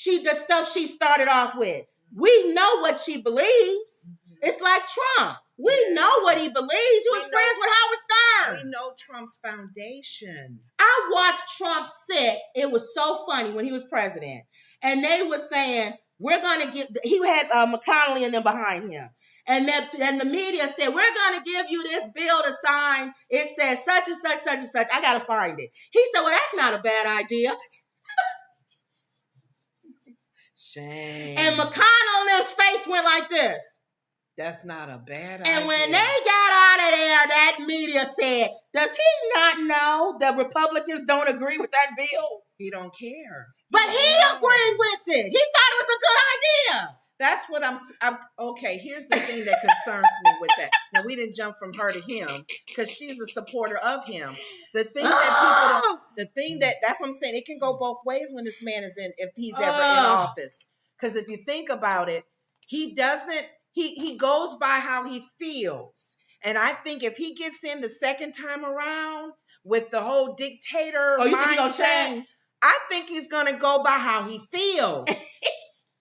the stuff she started off with. We know what she believes. It's like Trump. We know what he believes. He was friends with Howard Stern. We know Trump's foundation. I watched Trump sit. It was so funny when he was president. And they were saying, we're going to give, he had McConnell and them behind him. And the media said, we're going to give you this bill to sign. It says such and such, such and such. I got to find it. He said, well, that's not a bad idea. Shame. And McConnell's face went like this. That's not a bad idea. And when they got out of there, that media said, does he not know the Republicans don't agree with that bill? He don't care. But he agreed with it. He thought it was a good idea. That's what I'm okay. Here's the thing that concerns me with that. Now, we didn't jump from her to him because she's a supporter of him. The thing that people that's what I'm saying. It can go both ways when this man is if he's ever in office. Because if you think about it, he goes by how he feels. And I think if he gets in the second time around with the whole dictator mindset, I think he's going to go by how he feels.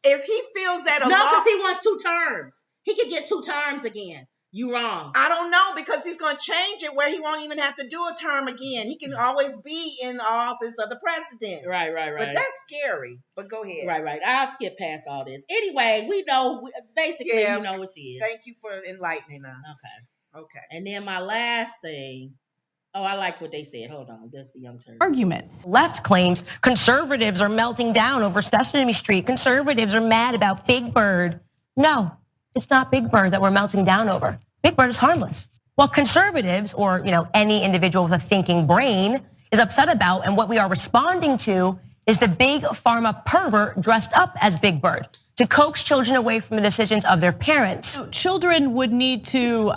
If he feels that because he wants 2 terms. He could get 2 terms again. You wrong. I don't know, because he's going to change it where he won't even have to do a term again. He can always be in the office of the president. Right. But that's scary. But go ahead. Right. I'll skip past all this. Anyway, we know, basically, you know what she is. Thank you for enlightening us. Okay. And then my last thing. Oh, I like what they said. Hold on. That's the young turn. Argument. Left claims conservatives are melting down over Sesame Street. Conservatives are mad about Big Bird. No, it's not Big Bird that we're melting down over. Big Bird is harmless. What conservatives, or any individual with a thinking brain, is upset about, and what we are responding to, is the big pharma pervert dressed up as Big Bird to coax children away from the decisions of their parents. Children would need to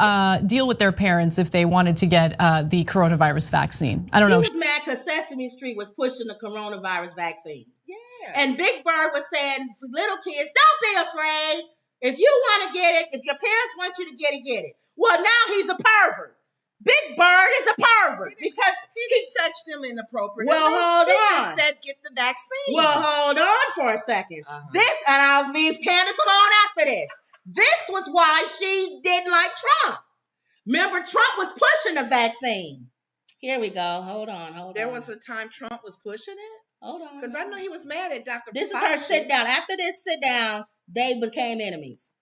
deal with their parents if they wanted to get the coronavirus vaccine. I don't know. She was mad because Sesame Street was pushing the coronavirus vaccine. Yeah. And Big Bird was saying, for little kids, don't be afraid. If you want to get it, if your parents want you to get it, get it. Well, now he's a pervert. Big Bird is a pervert because he touched him inappropriately. Well, hold on. He just said get the vaccine. Well, hold on for a second. This, and I'll leave Candace alone after this. This was why she didn't like Trump. Remember, Trump was pushing the vaccine. Here we go. Hold on. There was a time Trump was pushing it? Hold on. Because I know he was mad at Dr. This is her sit down. After this sit down, they became enemies.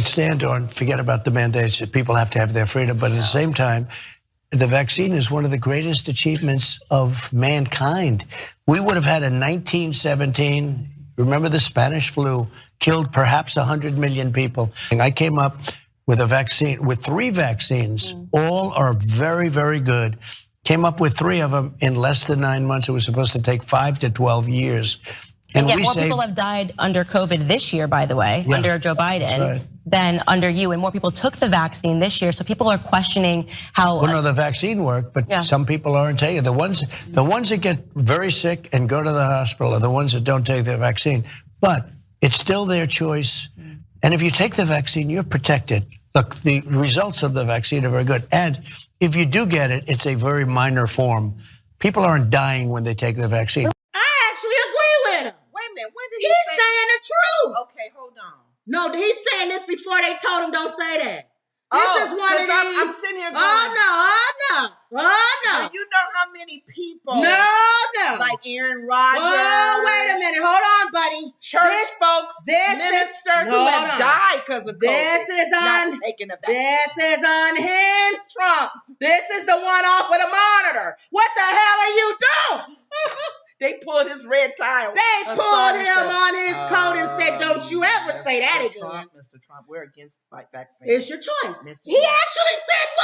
Stand on, forget about the mandates, that people have to have their freedom, but at the same time, the vaccine is one of the greatest achievements of mankind. We would have had in 1917, remember the Spanish flu, killed perhaps 100 million people. And I came up with a vaccine, with 3 vaccines, all are very, very good. Came up with 3 of them in less than 9 months. It was supposed to take 5 to 12 years. And yet more people have died under COVID this year, by the way, under Joe Biden, than under you. And more people took the vaccine this year. So people are questioning how. Well, no, the vaccine worked, but some people aren't taking it. The ones that get very sick and go to the hospital are the ones that don't take the vaccine. But it's still their choice. And if you take the vaccine, you're protected. Look, the results of the vaccine are very good. And if you do get it, it's a very minor form. People aren't dying when they take the vaccine. He's saying the truth. Okay, hold on. No, he's saying this before they told him don't say that. This is one of these. I'm sitting here going, oh no. Do you know how many people? No. Like Aaron Rodgers. Oh, wait a minute. Hold on, buddy. Church folks, ministers who have died because of COVID. Not taking a vaccine. This is unhinged Trump. This is the one off with a monitor. What the hell are you doing? They pulled his red tie. They pulled him on his coat and said, don't you ever say that again. Mr. Trump, we're against vaccines. It's your choice. He actually said the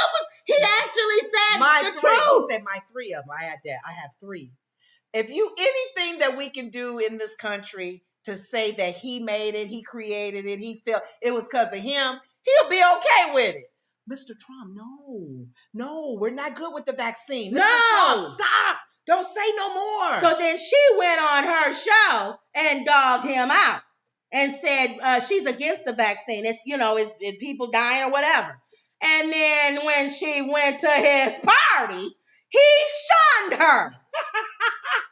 truth. He said my 3 of them. I had that. I have 3. If anything that we can do in this country to say that he made it, he created it, he felt it was because of him, he'll be okay with it. Mr. Trump, no, we're not good with the vaccine. Mr. Trump, stop. Don't say no more. So then she went on her show and dogged him out and said she's against the vaccine. It's people dying or whatever. And then when she went to his party, he shunned her.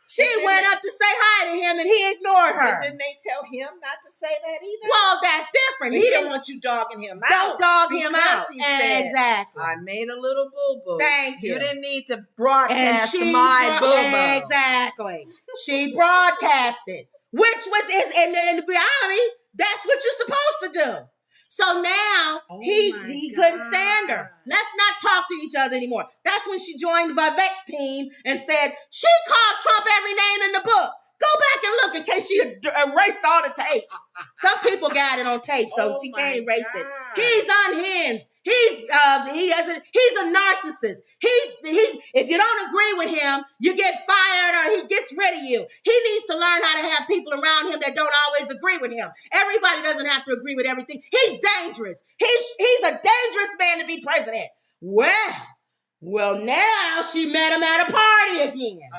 She went up to say hi to him and he ignored her. But didn't they tell him not to say that either? Well, that's different. He didn't want you dogging him out. Don't dog him out. He said, exactly. I made a little boo-boo. Thank you. You didn't need to broadcast my boo-boo. Exactly. She broadcasted, which was, in reality, that's what you're supposed to do. So now he couldn't stand her. Let's not talk to each other anymore. That's when she joined the Vivek team and said, she called Trump every name in the book. Go back and look in case she erased all the tapes. Some people got it on tape, so she can't erase it. He's unhinged. He's a narcissist. If you don't agree with him, you get fired or he gets rid of you. He needs to learn how to have people around him that don't always agree with him. Everybody doesn't have to agree with everything. He's dangerous. He's a dangerous man to be president. Well, now she met him at a party again,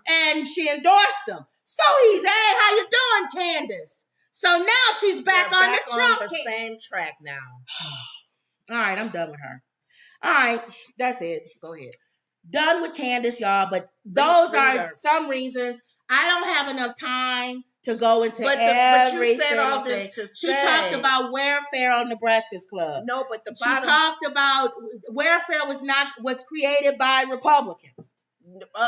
and she endorsed him. So he's, hey, how you doing, Candace? So now she's back on the Trump. On the same track now. All right, I'm done with her. All right, that's it. Go ahead. Done with Candace, y'all. But those are some reasons. I don't have enough time to go into every but you said all this to She say. talked about welfare on the Breakfast Club. No, but she talked about welfare was created by Republicans.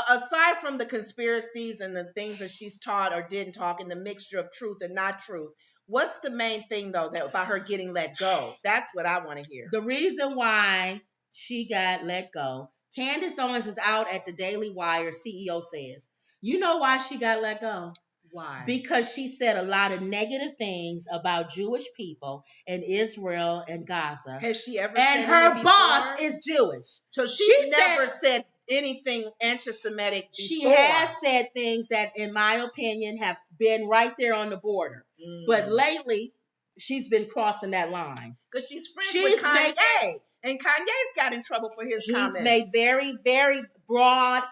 Aside from the conspiracies and the things that she's taught or didn't talk, and the mixture of truth and not truth, what's the main thing though about her getting let go? That's what I want to hear. The reason why she got let go, Candace Owens is out at the Daily Wire. CEO says, you know why she got let go? Why? Because she said a lot of negative things about Jewish people in Israel and Gaza. Has she ever? And her boss is Jewish. So she never said anything anti-Semitic before. She has said things that, in my opinion, have been right there on the border. But lately, she's been crossing that line. Because she's friends with Kanye. And Kanye's got in trouble for his comments. He's made very, very broad.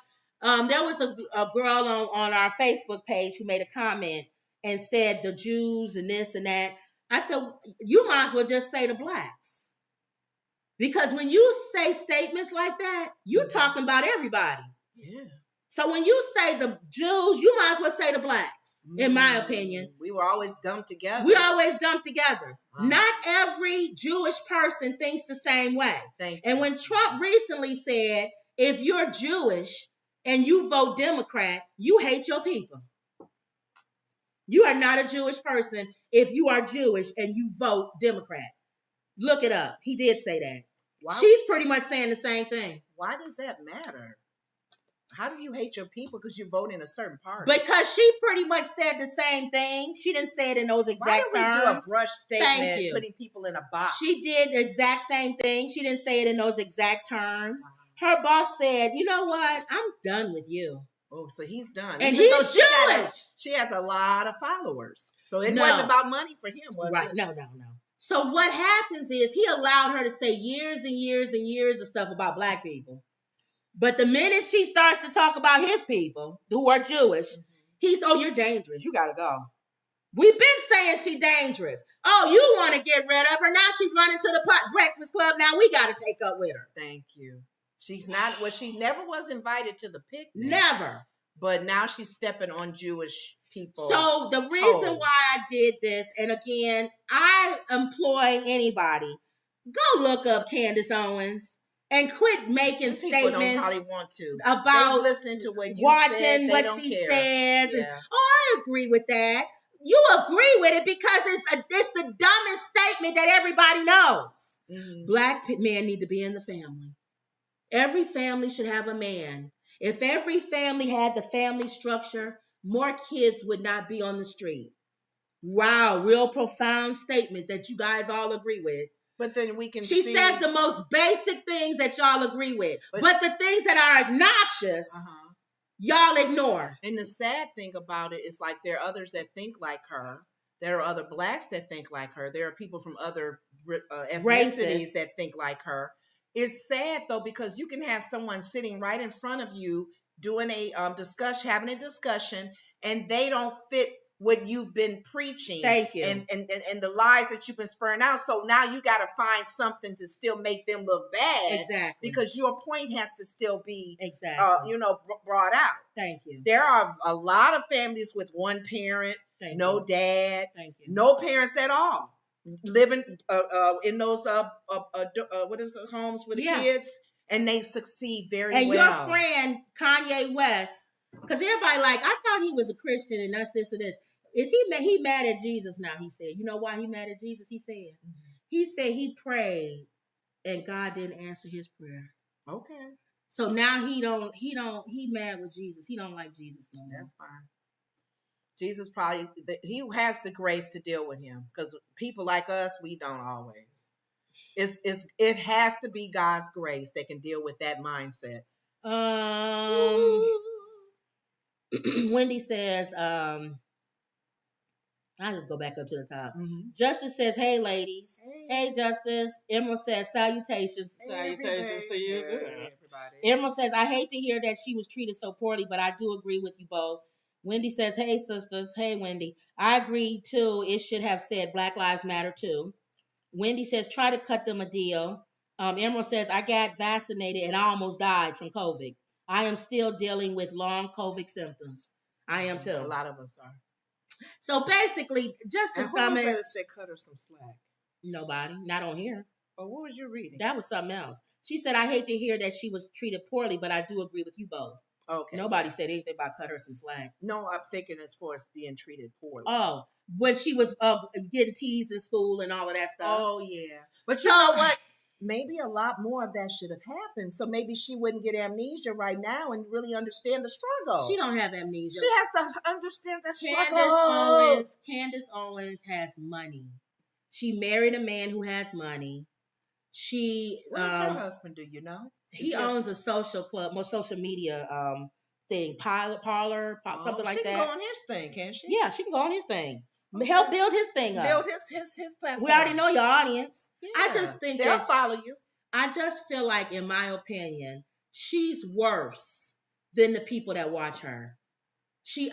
There was a girl on our Facebook page who made a comment and said the Jews and this and that. I said, you might as well just say the blacks. Because when you say statements like that, you're talking about everybody. Yeah. So when you say the Jews, you might as well say the blacks, in my opinion. We were always dumped together. Not every Jewish person thinks the same way. And when Trump recently said, if you're Jewish and you vote Democrat, you hate your people. You are not a Jewish person if you are Jewish and you vote Democrat. Look it up. He did say that. She's pretty much saying the same thing. Why does that matter? How do you hate your people because you vote in a certain party? Because she pretty much said the same thing. She didn't say it in those exact terms. Why do we do a brush statement putting people in a box? She did the exact same thing. She didn't say it in those exact terms. Her boss said, you know what? I'm done with you. Oh, so he's done. And he's Jewish. She has a lot of followers. So it wasn't about money for him, was it? No. So what happens is he allowed her to say years and years and years of stuff about black people. But the minute she starts to talk about his people who are Jewish, he's, oh, you're dangerous. You got to go. We've been saying she's dangerous. Oh, you want to get rid of her. Now she's running to the Breakfast Club. Now we got to take up with her. Thank you. She's not, she never was invited to the picnic. Never. But now she's stepping on Jewish people. So the reason why I did this, and again, I employ anybody, go look up Candace Owens and quit making statements don't probably want to. About listening to what you watching said, what she says. And, I agree with that. You agree with it because it's the dumbest statement that everybody knows. Black men need to be in the family. Every family should have a man. If every family had the family structure, more kids would not be on the street. Wow, real profound statement that you guys all agree with. But then we can She says the most basic things that y'all agree with. But the things that are obnoxious, y'all ignore. And the sad thing about it is like there are others that think like her. There are other blacks that think like her. There are people from other ethnicities that think like her. It's sad though, because you can have someone sitting right in front of you doing a having a discussion, and they don't fit what you've been preaching. Thank you. And the lies that you've been spurring out. So now you got to find something to still make them look bad. Exactly. Because your point has to still be brought out. Thank you. There are a lot of families with one parent, no dad, no parents at all, living in those what is the homes with the kids, and they succeed very well. And your friend Kanye West, because everybody like, I thought he was a Christian and that's this and this. Is he mad at Jesus now? He said, you know why he mad at Jesus? He said he prayed and God didn't answer his prayer. Okay. So now he mad with Jesus. He don't like Jesus no more. That's fine. Jesus probably, he has the grace to deal with him, because people like us, we don't always. It has to be God's grace that can deal with that mindset. Wendy says, I'll just go back up to the top. Justice says, hey, ladies. Hey, Justice. Emerald says, salutations. Salutations to you, too. Emerald says, I hate to hear that she was treated so poorly, but I do agree with you both. Wendy says, hey, sisters. Hey, Wendy. I agree, too. It should have said Black Lives Matter, too. Wendy says, try to cut them a deal. Emerald says, I got vaccinated and I almost died from COVID. I am still dealing with long COVID symptoms. I am, too. A lot of us are. So basically, just to sum it, who said cut her some slack? Nobody, not on here. But what was you reading? That was something else. She said, I hate to hear that she was treated poorly, but I do agree with you both. Okay. Nobody said anything about cut her some slack. No, I'm thinking as far as being treated poorly. Oh, when she was getting teased in school and all of that stuff. Oh, yeah. But you know what? Maybe a lot more of that should have happened. So maybe she wouldn't get amnesia right now and really understand the struggle. She don't have amnesia. She has to understand the struggle. Candace Owens has money. She married a man who has money. What does her husband do, you know? He owns a social club, more social media thing, parlor, something like that. She can go on his thing, can't she? Yeah, she can go on his thing. Help build his thing up. Build his platform. We already know your audience. Yeah, I just think they'll follow you. I just feel like, in my opinion, she's worse than the people that watch her. She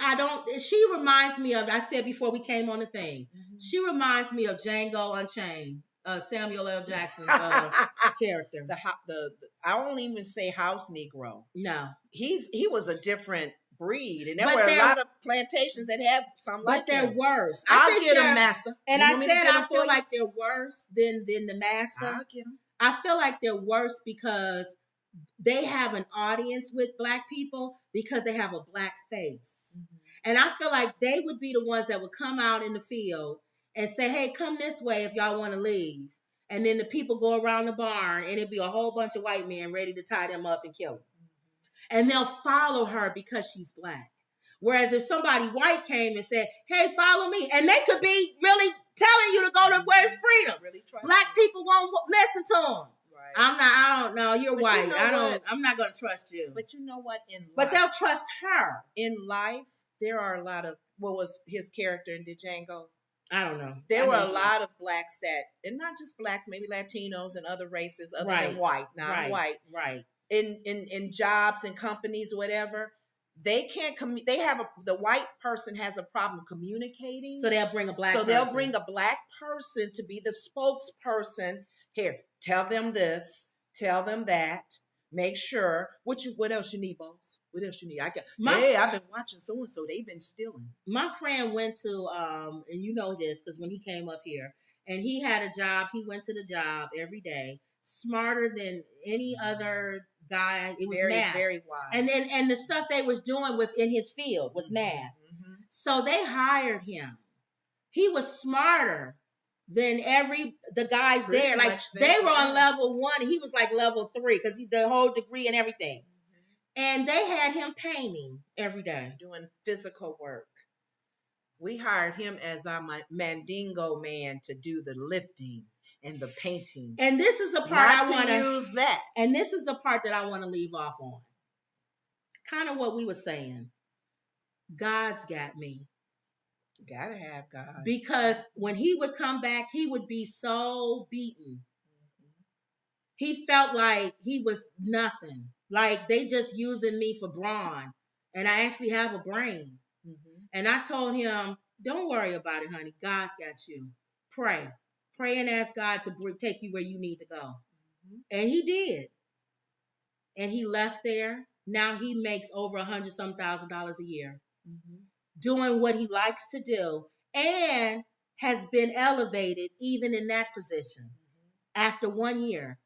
reminds me of, I said before we came on the thing, she reminds me of Django Unchained, Samuel L. Jackson's character. I won't even say house Negro. No. He was a different breed, and there were a lot of plantations that had some like that. But they're worse. I'll get them, massa. And I said I feel like they're worse than the massa. I'll get them. I feel like they're worse because they have an audience with Black people because they have a Black face. And I feel like they would be the ones that would come out in the field and say, hey, come this way if y'all want to leave. And then the people go around the barn and it'd be a whole bunch of white men ready to tie them up and kill them. And they'll follow her because she's Black. Whereas if somebody white came and said, hey, follow me, and they could be really telling you to go to where's freedom. Really Black people won't listen to them. Right. I don't know. You're white. You know I'm not going to trust you. But you know what? But they'll trust her. In life, there are a lot of, what was his character in Django? I don't know. There were a lot of Blacks that, and not just Blacks, maybe Latinos and other races other than white, not white. Right. In jobs and companies or whatever, they can't the white person has a problem communicating. So they'll bring a Black person. They'll bring a Black person to be the spokesperson. Here, tell them this, tell them that. Make sure. What else you need, boss? What else you need? I've been watching so and so. They've been stealing. My friend went to and you know this because when he came up here and he had a job, he went to the job every day, smarter than any other guy. It was math, very wise. And the stuff they was doing was in his field was math. So they hired him. He was smarter than the guys there. Like they were on level 1, he was like level 3 because he's the whole degree and everything. And they had him painting every day, doing physical work. We hired him as our Mandingo man to do the lifting and the painting. And this is the part I want to use that. And this is the part that I want to leave off on. Kind of what we were saying. God's got me. Gotta have God. Because when he would come back, he would be so beaten. He felt like he was nothing. Like they just using me for brawn. And I actually have a brain. And I told him, don't worry about it, honey. God's got you. Pray. Pray and ask God to take you where you need to go. And he did. And he left there. Now he makes over $100,000 a year. Doing what he likes to do, and has been elevated even in that position after 1 year,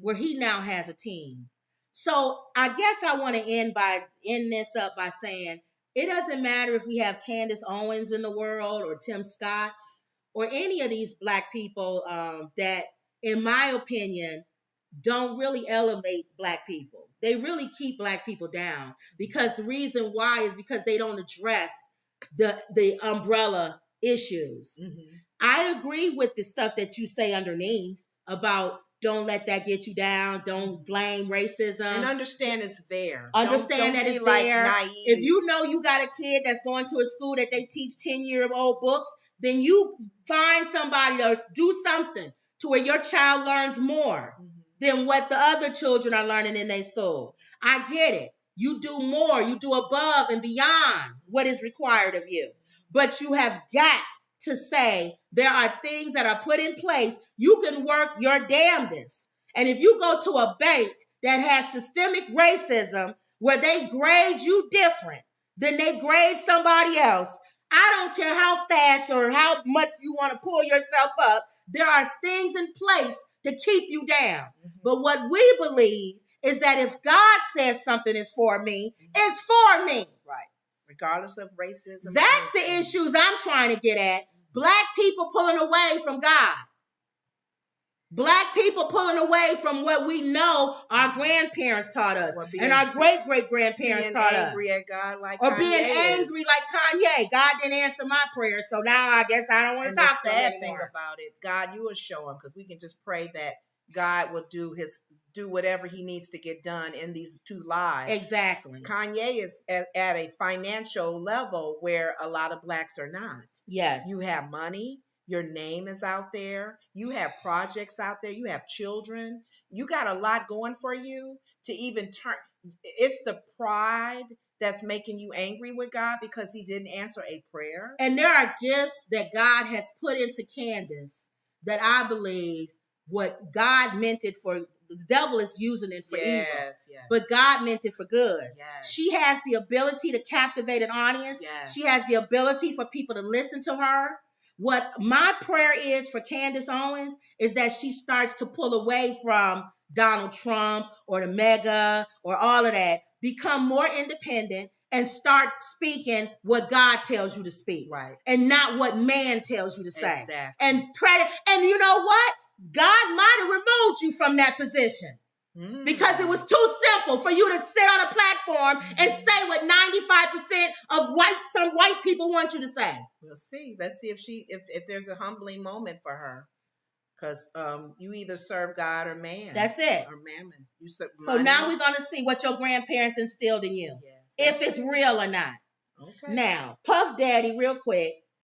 where he now has a team. So I guess I want to end this up by saying it doesn't matter if we have Candace Owens in the world or Tim Scotts or any of these Black people that, in my opinion, don't really elevate Black people. They really keep Black people down because the reason why is because they don't address the umbrella issues. I agree with the stuff that you say underneath about don't let that get you down. Don't blame racism. And understand it's there. Understand don't that it's like there. naive. If you know you got a kid that's going to a school that they teach 10-year-old books, then you find somebody to do something to where your child learns more than what the other children are learning in their school. I get it. You do more. You do above and beyond what is required of you. But you have got to say there are things that are put in place. You can work your damnedest. And if you go to a bank that has systemic racism where they grade you different than they grade somebody else, I don't care how fast or how much you want to pull yourself up, there are things in place to keep you down. But what we believe is that if God says something is for me, it's for me. Right. Regardless of racism. That's the issues I'm trying to get at. Black people pulling away from God. Black people pulling away from what we know our grandparents taught us and our great-great-grandparents taught us. Being angry at God like or Kanye being is. angry like Kanye. God didn't answer my prayer, so now I guess I don't want to talk to him sad anymore. thing about it, God, you will show him, because we can just pray that God will do whatever he needs to get done in these two lives. Exactly. Kanye is at a financial level where a lot of blacks are not. Yes. You have money. Your name is out there. You have projects out there. You have children. You got a lot going for you to even turn. It's the pride that's making you angry with God because he didn't answer a prayer. And there are gifts that God has put into Candace that I believe what God meant it for. The devil is using it for evil. Yes. But God meant it for good. Yes. She has the ability to captivate an audience. Yes. She has the ability for people to listen to her. What my prayer is for Candace Owens is that she starts to pull away from Donald Trump or the mega or all of that, become more independent and start speaking what God tells you to speak. Right. And not what man tells you to say. Exactly. And you know what? God might have removed you from that position. Because it was too simple for you to sit on a platform and say what 95% of some white people want you to say. We'll see. Let's see if there's a humbling moment for her. Because you either serve God or man. That's it. Or mammon. So now we're going to see what your grandparents instilled in you. If it's real or not. Okay. Now, Puff Daddy, real quick.